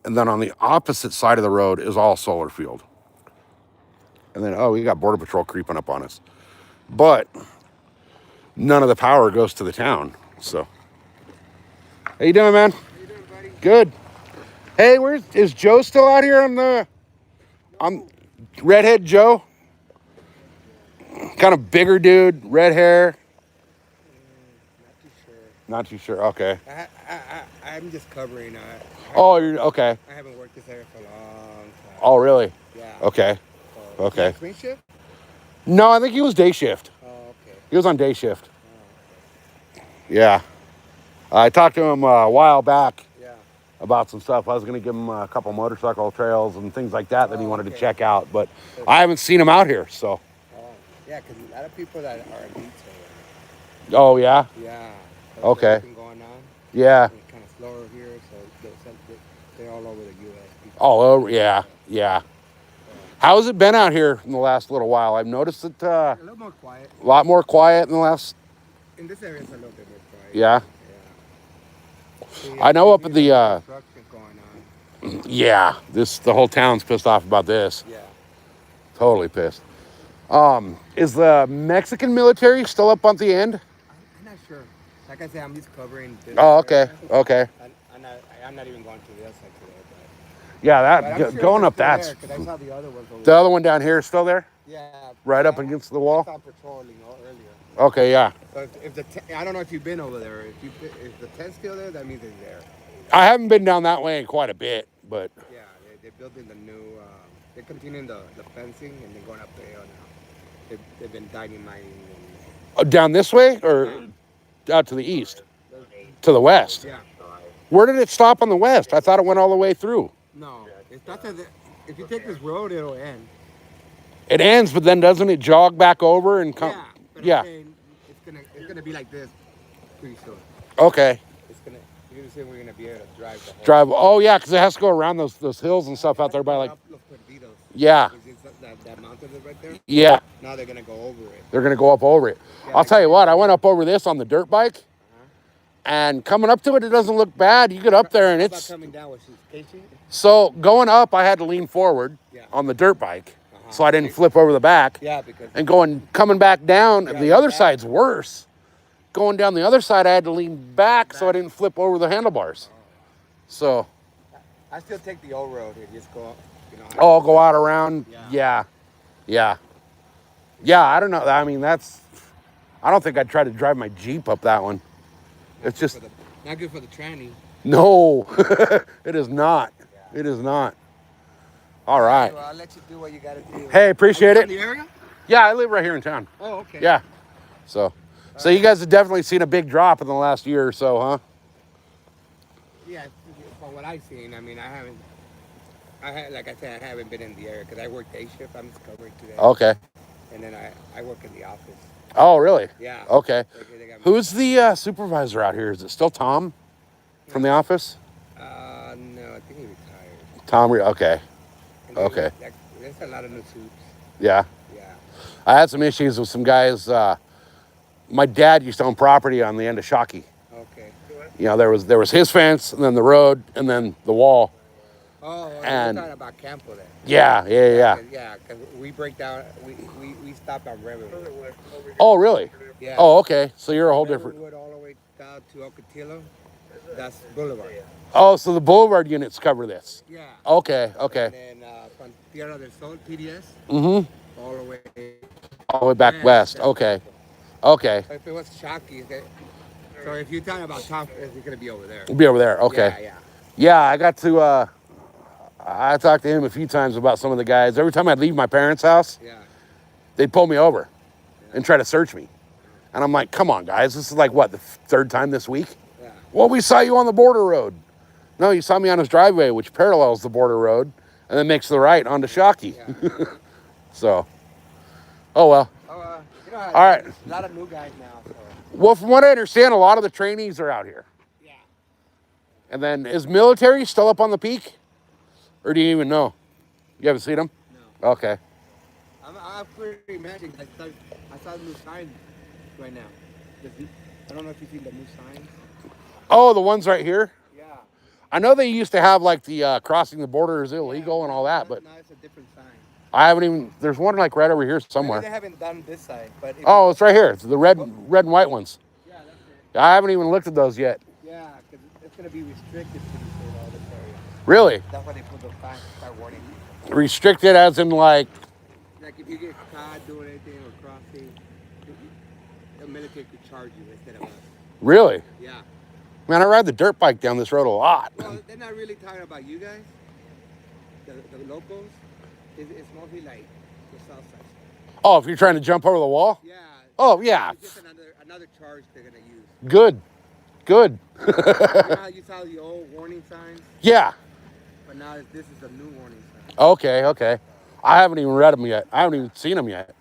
And then on the opposite side of the road is all solar field. And then, oh, we got Border Patrol creeping up on us. But none of the power goes to the town. So, how you doing, man? How you doing, buddy? Good. Hey, is Joe still out here on Redhead Joe? Kind of bigger dude, red hair. Not too sure. Not too sure. Okay. I'm just covering. Oh, you're okay. I haven't worked this area for a long time. Oh, really? Yeah. Okay. So, Okay. Swing shift? No, I think he was day shift. Oh, okay. He was on day shift. Oh, Yeah. I talked to him a while back okay. Yeah. about some stuff. I was going to give him a couple motorcycle trails and things like that he wanted to okay. check out, but I haven't seen him out here, so. Oh, yeah, because a lot of people that are in detail. Oh, yeah? Yeah. Okay. Everything going on. Yeah. It's kind of slower here, so they're all over the U.S. People. All over, yeah, yeah. How's it been out here in the last little while? I've noticed it A little more quiet. a lot more quiet in the last, In this area, it's a little bit more quiet. yeah. See, I know up at the, construction going on. yeah, the whole town's pissed off about this. Yeah. Totally pissed. Is the Mexican military still up on the end? I'm not sure. Like I said, I'm just covering this. Oh, okay, area. okay. I'm not even going to the other side today. Yeah, But I'm that sure going they're up, still that's, there, 'cause I saw the other ones over the other one down here is still there? Yeah. Right up against the wall? I saw patrolling earlier. Okay, yeah. So if I don't know if you've been over there. If the tent's still there, that means it's there. I haven't been down that way in quite a bit, but. Yeah, they're building the new. They're continuing the fencing and they're going up the hill now. They've been dynamiting. Down this way or out to the east? To the west? Yeah. Where did it stop on the west? I thought it went all the way through. No, it's not that. If you take this road, it'll end. It ends, but then doesn't it jog back over and come? Yeah. But Yeah. I'm saying it's gonna be like this pretty soon. Okay. You're gonna say we're gonna be able to drive the whole. Drive. Oh yeah, because it has to go around those hills and stuff out there by like. Los Perdidos. Yeah. That mountain is right there. Yeah. Now they're gonna go over it. They're gonna go up over it. Yeah, I'll tell you what. I went up over this on the dirt bike, and coming up to it, it doesn't look bad. You get up there and How about it's coming down with Casey. so going up. I had to lean forward Yeah. on the dirt bike, so I didn't flip over the back. Yeah, because And coming back down, Yeah, the other back. side's worse. Going down the other side, I had to lean back so I didn't flip over the handlebars. So, I still take the old road and just go. I'll go out around. Yeah. Yeah, I don't know. I mean, I don't think I'd try to drive my Jeep up that one. It's just, not good for the tranny. no, it is not. It is not. All right. Well, I'll let you do what you gotta do. Hey, appreciate Are you it. from the area? Yeah, I live right here in town. Oh, okay. Yeah. So you guys have definitely seen a big drop in the last year or so, huh? Yeah, from what I've seen, I mean, like I said, I haven't been in the area because I work day shift. I'm just covering today. Okay. and then I work in the office. Oh, really? Yeah. Okay. They got me. Who's the supervisor out here? Is it still Tom from the office? No, I think he retired. Tom, okay. And Okay. there's a lot of new suits. Yeah. Yeah. I had some issues with some guys. My dad used to own property on the end of Shockey. Okay. You know, there was his fence, and then the road, and then the wall. Oh, And- you're talking about Campo then. Yeah. Yeah, because we break down, we stopped on Reverwood. Oh, really? Yeah. Oh, okay. So you're a whole different. Reverwood all the way down to Ocotillo. That's Boulevard. Oh, so the Boulevard units cover this. Yeah. Okay. Okay. And then from Tierra del Sol, TDS, Mm-hmm. all the way. All the way back west. Okay. Okay. So if it was Shockey, so if you're talking about Tom, it's going to be over there. We'll be over there. Okay. Yeah. Yeah, I got to. I talked to him a few times about some of the guys. Every time I'd leave my parents' house, Yeah. they'd pull me over and try to search me. And I'm like, come on, guys. This is like, what, the third time this week? Yeah. Well, we saw you on the border road. No, you saw me on his driveway, which parallels the border road, and then makes the right onto Shockey. Yeah. So, oh, well. Oh, you know, All right. there's a lot of new guys now. So. Well, from what I understand, a lot of the trainees are out here. Yeah. And then, is military still up on the peak? Or do you even know? You haven't seen them? No. Okay. I'm pretty imagining. I saw the new sign right now. I don't know if you've seen the new signs. Oh, the ones right here? Yeah. I know they used to have like the crossing the border is illegal and all that, but now it's a different sign. I haven't even, there's one like right over here Maybe somewhere. they haven't done this side, but Oh, it's right here. It's the red and white ones. yeah, that's it. I haven't even looked at those yet. Yeah, because it's gonna be restricted to all this area. Really? That's why they put the start warning. Restricted as in like, Like if you get caught doing anything or crossing, the military could charge you instead of us. really? Yeah. Man, I ride the dirt bike down this road a lot. Well, they're not really talking about you guys, the locals. It's mostly like the south side. Oh, if you're trying to jump over the wall? Yeah. Oh, yeah. It's just another charge they're gonna use. Good. Good. You know how you saw the old warning signs, Yeah. but now this is a new warning sign. Okay, okay. I haven't even read them yet. I haven't even seen them yet.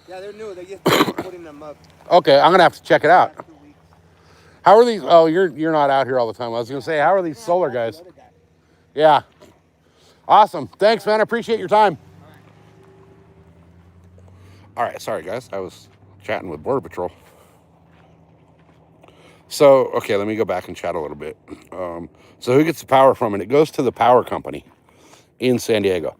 Yeah, they're new. They're just putting them up. Okay, I'm gonna have to check it out. Last 2 weeks. How are these? Oh, you're not out here all the time. I was gonna say, how are these solar guys? The other guy. Yeah. Awesome. Thanks, man. I appreciate your time. All right. Sorry, guys. I was chatting with Border Patrol. So, okay, let me go back and chat a little bit. So who gets the power from it? It goes to the power company in San Diego.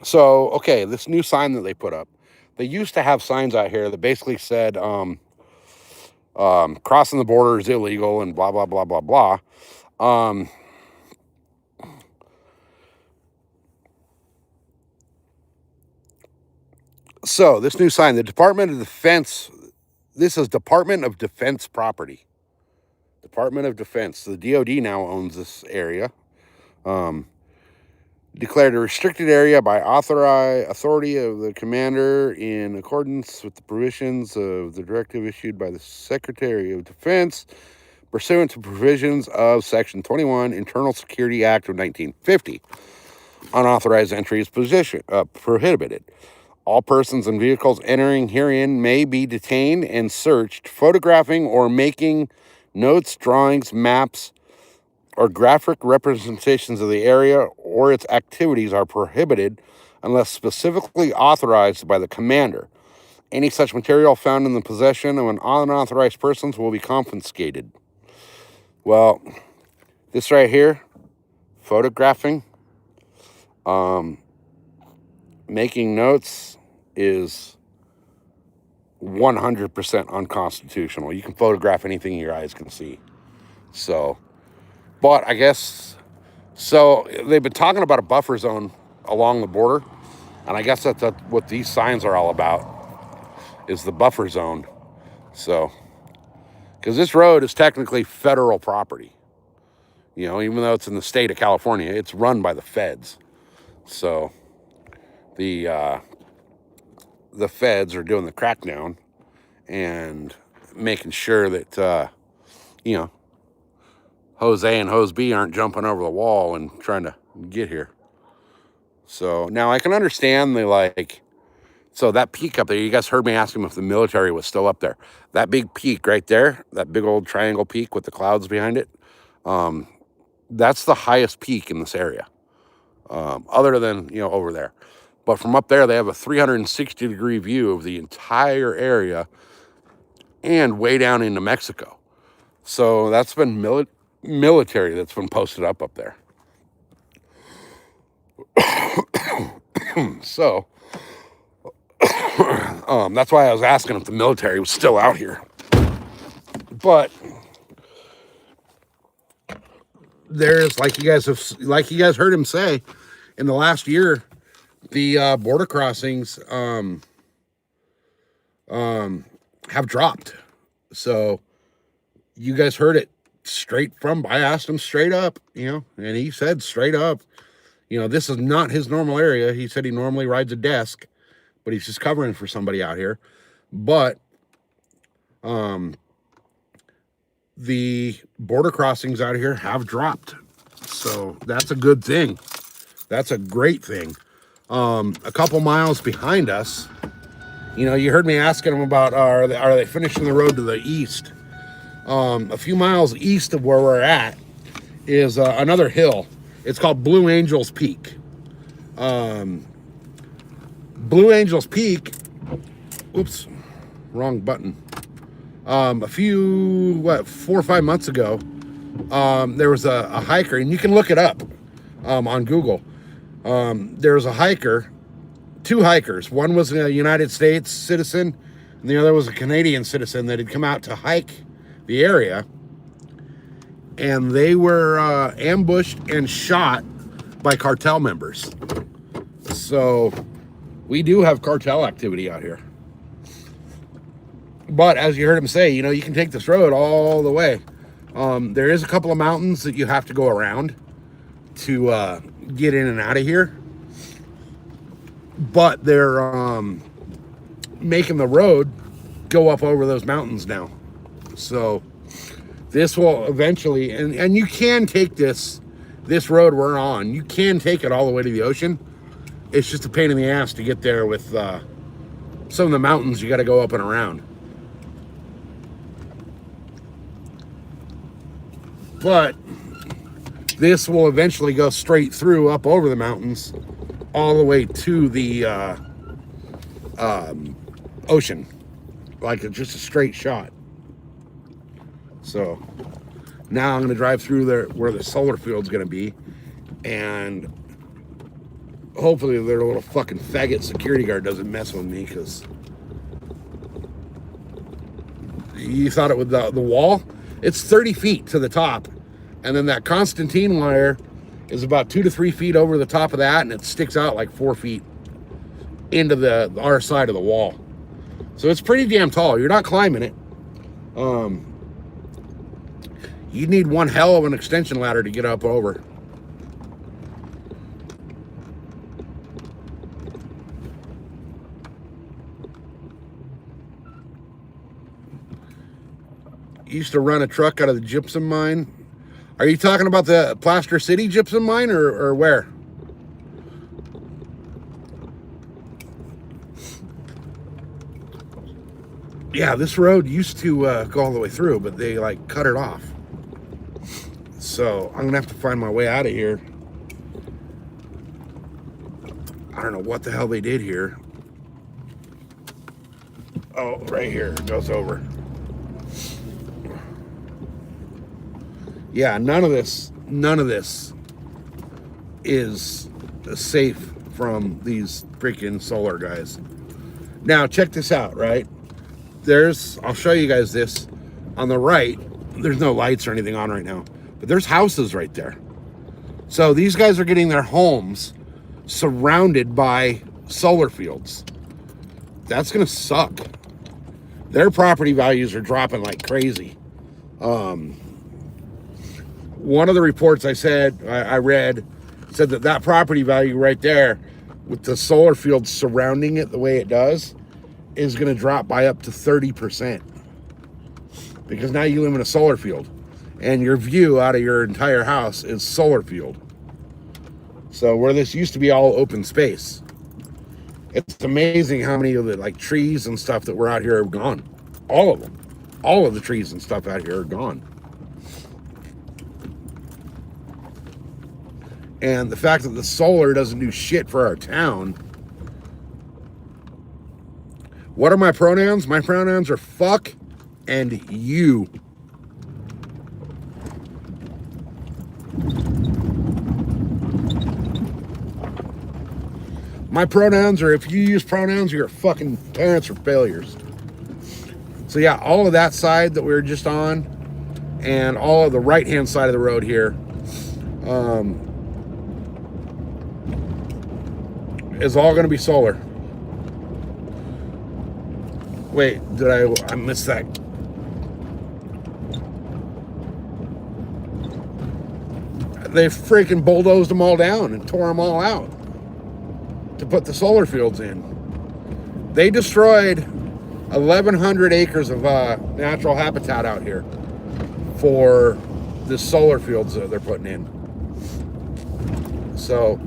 So, okay, this new sign that they put up, they used to have signs out here that basically said, crossing the border is illegal and blah, blah, blah, blah, blah. So this new sign, the Department of Defense, this is Department of Defense property. Department of Defense. The DOD now owns this area. Declared a restricted area by authority of the commander in accordance with the provisions of the directive issued by the Secretary of Defense pursuant to provisions of Section 21 Internal Security Act of 1950. Unauthorized entry is prohibited. All persons and vehicles entering herein may be detained and searched. Photographing or making notes, drawings, maps, or graphic representations of the area or its activities are prohibited unless specifically authorized by the commander. Any such material found in the possession of an unauthorized person will be confiscated. Well, this right here, photographing, making notes is 100% unconstitutional. You can photograph anything your eyes can see. So, but I guess, so they've been talking about a buffer zone along the border, and I guess that's what these signs are all about, is the buffer zone. So, because this road is technically federal property. You know, even though it's in the state of California, it's run by the feds. So, the feds are doing the crackdown and making sure that, you know, Jose and Hose B aren't jumping over the wall and trying to get here. So now I can understand the like So that peak up there, you guys heard me ask him if the military was still up there. That big peak right there, that big old triangle peak with the clouds behind it, that's the highest peak in this area, other than, you know, over there. But from up there, they have a 360-degree view of the entire area and way down into Mexico. So that's been military that's been posted up there. So that's why I was asking if the military was still out here. But there's, like you guys heard him say, in the last year, the border crossings have dropped. So you guys heard it straight from, I asked him straight up, you know, and he said straight up, you know, this is not his normal area. He said he normally rides a desk, but he's just covering for somebody out here. But the border crossings out here have dropped. So that's a good thing. That's a great thing. A couple miles behind us, you know, you heard me asking them about, are they finishing the road to the east? A few miles east of where we're at is another hill. It's called Blue Angels Peak. Blue Angels Peak, oops, wrong button. A few, 4 or 5 months ago, there was a hiker, and you can look it up on Google. There was a hiker, 2 hikers. One was a United States citizen, and the other was a Canadian citizen that had come out to hike the area. And they were ambushed and shot by cartel members. So we do have cartel activity out here. But as you heard him say, you know, you can take this road all the way. There is a couple of mountains that you have to go around to get in and out of here. But they're making the road go up over those mountains now. So this will eventually, and you can take this road we're on, you can take it all the way to the ocean. It's just a pain in the ass to get there with some of the mountains you got to go up and around. But this will eventually go straight through up over the mountains all the way to the ocean, like just a straight shot. So now I'm going to drive through there where the solar field's going to be, and hopefully their little fucking faggot security guard doesn't mess with me, because you thought it was the wall. It's 30 feet to the top, and then that Constantine wire is about 2 to 3 feet over the top of that, and it sticks out like 4 feet into our side of the wall. So it's pretty damn tall. You're not climbing it. You need one hell of an extension ladder to get up over. Used to run a truck out of the gypsum mine. Are you talking about the Plaster City gypsum mine, or where? Yeah, this road used to go all the way through, but they like cut it off. So I'm gonna have to find my way out of here. I don't know what the hell they did here. Oh, right here, it goes over. Yeah, none of this is safe from these freaking solar guys. Now, check this out, right? I'll show you guys this. On the right, there's no lights or anything on right now, but there's houses right there. So these guys are getting their homes surrounded by solar fields. That's gonna suck. Their property values are dropping like crazy. One of the reports I read said that property value right there, with the solar field surrounding it the way it does, is going to drop by up to 30%. Because now you live in a solar field, and your view out of your entire house is solar field. So where this used to be all open space, It's amazing how many of the like trees and stuff that were out here are gone. All of them. All of the trees and stuff out here are gone. And the fact that the solar doesn't do shit for our town. What are my pronouns? My pronouns are fuck and you. My pronouns are, if you use pronouns, your fucking parents are failures. So yeah, all of that side that we were just on, and all of the right-hand side of the road here, is all going to be solar. Wait, did I missed that? They freaking bulldozed them all down and tore them all out to put the solar fields in. They destroyed 1,100 acres of natural habitat out here for the solar fields that they're putting in. So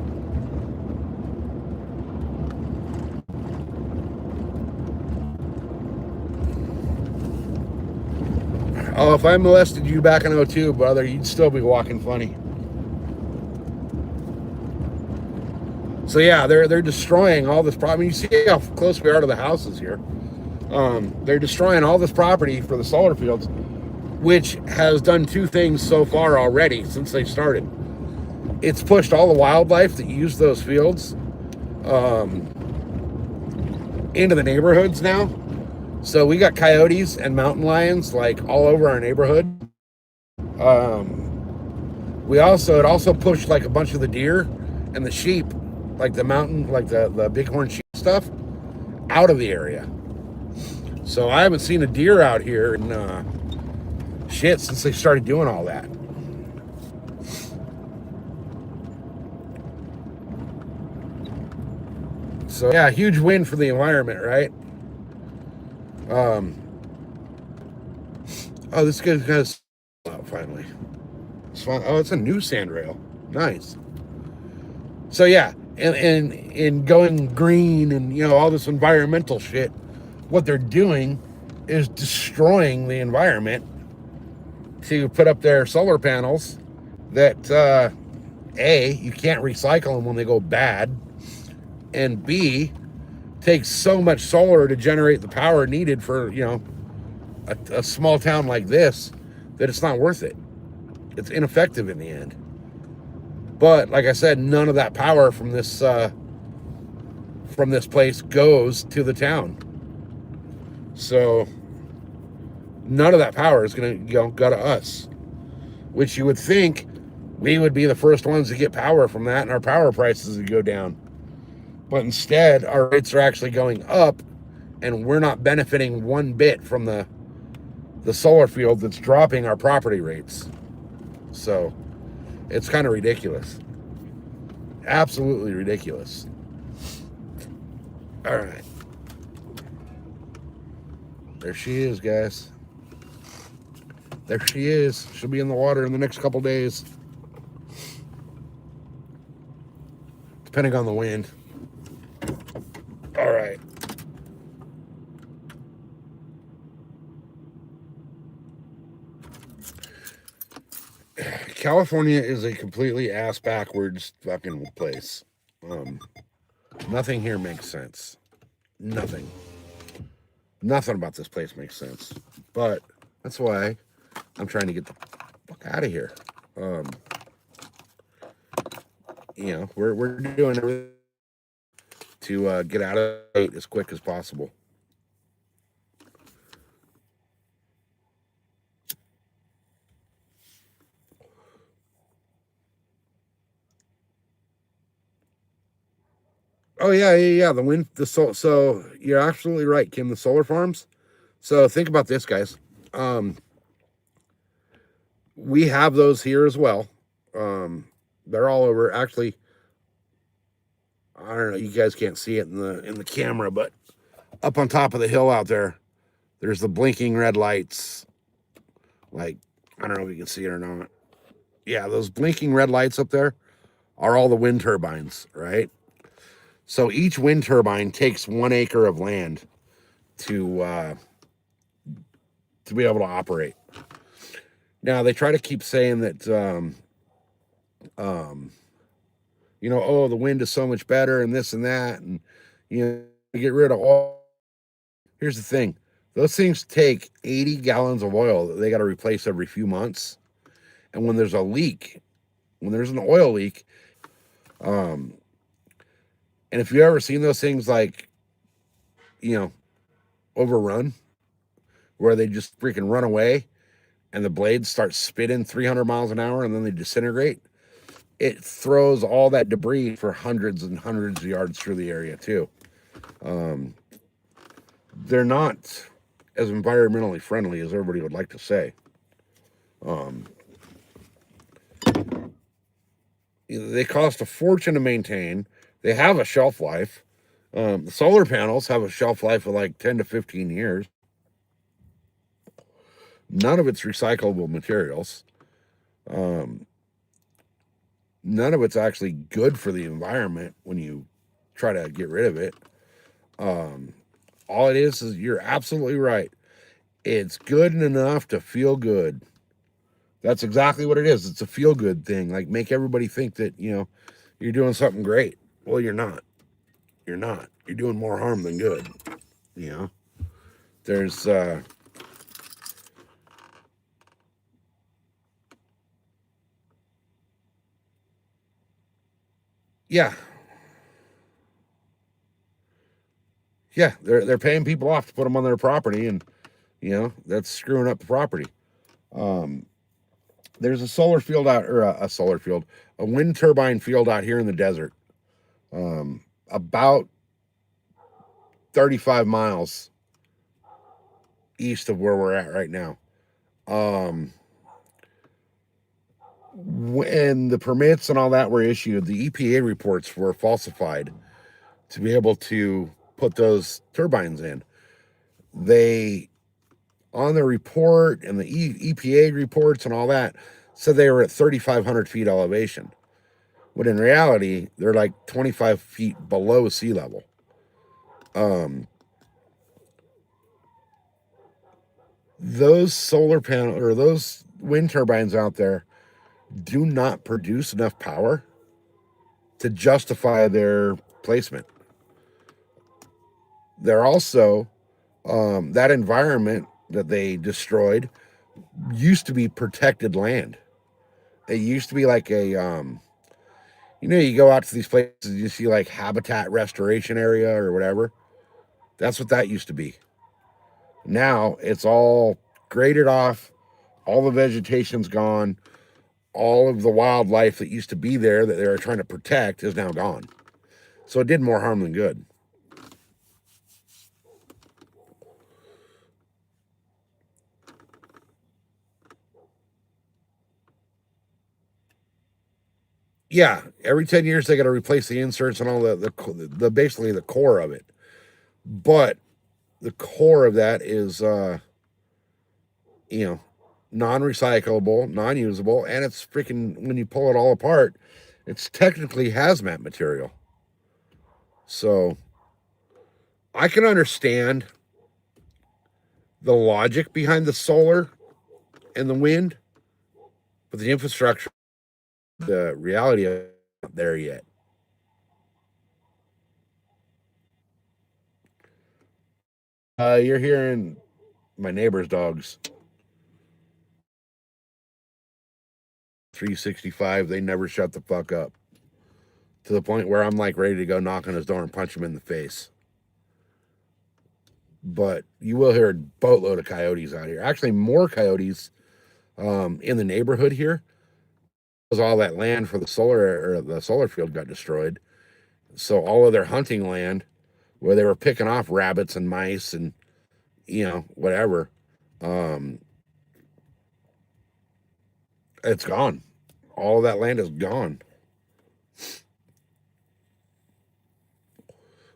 oh, if I molested you back in 02, brother, you'd still be walking funny. So yeah, they're destroying all this property. You see how close we are to the houses here. They're destroying all this property for the solar fields, which has done two things so far already since they started. It's pushed all the wildlife that use those fields into the neighborhoods now. So we got coyotes and mountain lions like all over our neighborhood. It also pushed like a bunch of the deer and the sheep, like the mountain, like the bighorn sheep stuff, out of the area. So I haven't seen a deer out here in shit since they started doing all that. So yeah, huge win for the environment, right? Oh, this guy's got out finally. It's fun. Oh, it's a new sandrail. Nice. So yeah, and going green and all this environmental shit, what they're doing is destroying the environment to put up their solar panels that A, you can't recycle them when they go bad, and B, takes so much solar to generate the power needed for a small town like this that it's not worth it. It's ineffective in the end. But like I said, none of that power from this place goes to the town. So none of that power is going to go to us, which you would think we would be the first ones to get power from that, and our power prices would go down. But instead, our rates are actually going up, and we're not benefiting one bit from the solar field that's dropping our property rates. So it's kind of ridiculous. Absolutely ridiculous. All right. There she is, guys. There she is. She'll be in the water in the next couple days, depending on the wind. All right. California is a completely ass backwards fucking place. Nothing here makes sense. Nothing about this place makes sense. But that's why I'm trying to get the fuck out of here. We're doing everything to get out of it as quick as possible. Oh yeah. The wind, so you're absolutely right, Kim. The solar farms. So think about this, guys. We have those here as well. They're all over. Actually, I don't know. You guys can't see it in the camera, but up on top of the hill out there, there's the blinking red lights. Like, I don't know if you can see it or not. Yeah, those blinking red lights up there are all the wind turbines, right? So each wind turbine takes 1 acre of land to be able to operate. Now they try to keep saying that oh, the wind is so much better and this and that, and get rid of all. Here's the thing: those things take 80 gallons of oil that they got to replace every few months, and when there's a leak, when there's an oil leak, and if you've ever seen those things like, overrun, where they just freaking run away and the blades start spitting 300 miles an hour and then they disintegrate, it throws all that debris for hundreds and hundreds of yards through the area too. They're not as environmentally friendly as everybody would like to say. They cost a fortune to maintain. They have a shelf life. The solar panels have a shelf life of like 10 to 15 years. None of it's recyclable materials. None of it's actually good for the environment when you try to get rid of it. All it is you're absolutely right. It's good enough to feel good. That's exactly what it is. It's a feel good thing. Like, make everybody think that, you're doing something great. Well, you're not. You're not. You're doing more harm than good. There's yeah, they're paying people off to put them on their property, and that's screwing up the property. There's a solar field out, or a wind turbine field out here in the desert, about 35 miles east of where we're at right now. When the permits and all that were issued, the EPA reports were falsified to be able to put those turbines in. They, on the report and the EPA reports and all that, said they were at 3,500 feet elevation. But in reality, they're like 25 feet below sea level. Those solar panel or those wind turbines out there do not produce enough power to justify their placement. They're also, that environment that they destroyed used to be protected land. It used to be like a, you go out to these places, you see like habitat restoration area or whatever. That's what that used to be. Now it's all graded off. All the vegetation's gone. All of the wildlife that used to be there that they were trying to protect is now gone. So it did more harm than good. Yeah, every 10 years they got to replace the inserts and all the basically the core of it. But the core of that is non-recyclable, non-usable, and it's freaking, when you pull it all apart, it's technically hazmat material. So I can understand the logic behind the solar and the wind, but the infrastructure, the reality of it, not there yet. You're hearing my neighbor's dogs. 365, they never shut the fuck up. To the point where I'm like ready to go knock on his door and punch him in the face. But you will hear a boatload of coyotes out here. Actually, more coyotes in the neighborhood here, because all that land for the solar field got destroyed. So all of their hunting land, where they were picking off rabbits and mice and whatever, it's gone. All of that land is gone.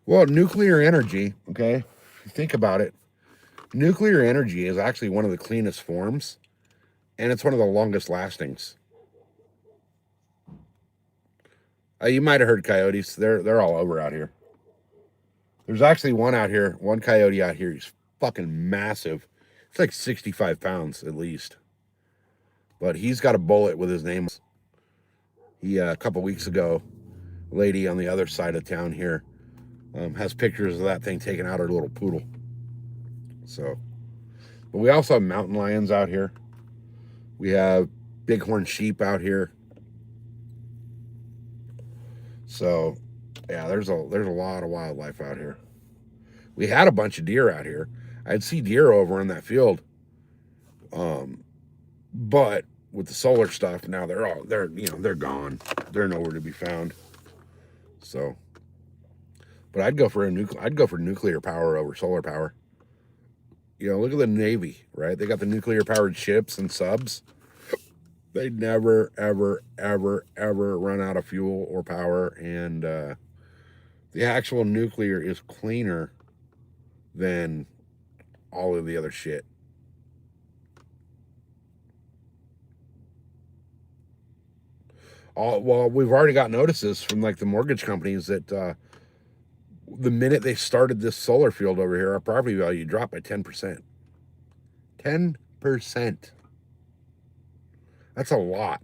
Well, nuclear energy, okay, if you think about it, nuclear energy is actually one of the cleanest forms, and it's one of the longest lastings. You might have heard coyotes. They're all over out here. There's actually one out here, one coyote out here. He's fucking massive. It's like 65 pounds at least. But he's got a bullet with his name. He, a couple weeks ago, a lady on the other side of town here has pictures of that thing taking out her little poodle. So, but we also have mountain lions out here. We have bighorn sheep out here. So, yeah, there's a lot of wildlife out here. We had a bunch of deer out here. I'd see deer over in that field. But with the solar stuff now, they're gone. They're nowhere to be found. So, but I'd go for nuclear power over solar power. You know, look at the Navy, right? They got the nuclear powered ships and subs. They never, ever, ever, ever run out of fuel or power. And the actual nuclear is cleaner than all of the other shit. Well, we've already got notices from like the mortgage companies that the minute they started this solar field over here, our property value dropped by 10%. 10%. That's a lot.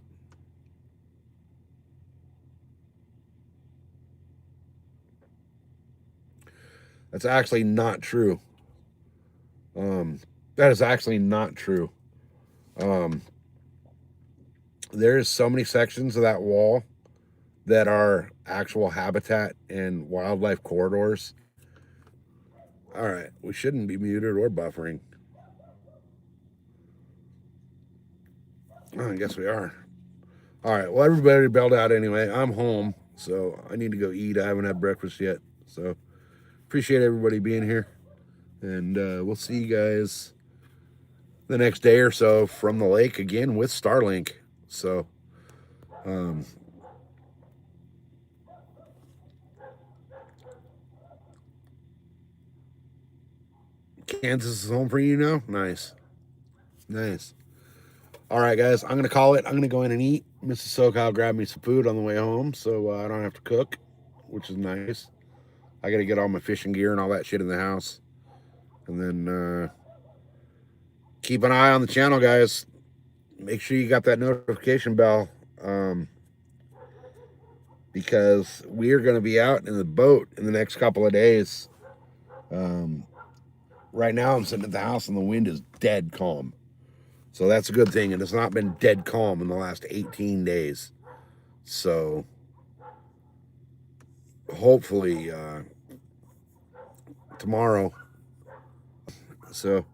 That's actually not true. That is actually not true. There's so many sections of that wall that are actual habitat and wildlife corridors. All right, we shouldn't be muted or buffering. Oh, I guess we are. All right, well, everybody bailed out anyway. I'm home, so I need to go eat. I haven't had breakfast yet, so appreciate everybody being here. And we'll see you guys the next day or so from the lake again with Starlink. So, Kansas is home for you now? Nice. Nice. All right, guys, I'm going to call it. I'm going to go in and eat. Mrs. SoCal grabbed me some food on the way home, so I don't have to cook, which is nice. I got to get all my fishing gear and all that shit in the house. And then keep an eye on the channel, guys. Make sure you got that notification bell. Because we are going to be out in the boat in the next couple of days. Right now, I'm sitting at the house and the wind is dead calm. So that's a good thing. And it's not been dead calm in the last 18 days. So hopefully tomorrow. So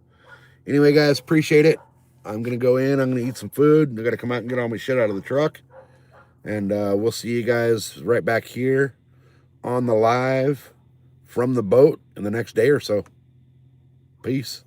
anyway, guys, appreciate it. I'm going to go in. I'm going to eat some food. I got to come out and get all my shit out of the truck. And we'll see you guys right back here on the live from the boat in the next day or so. Peace.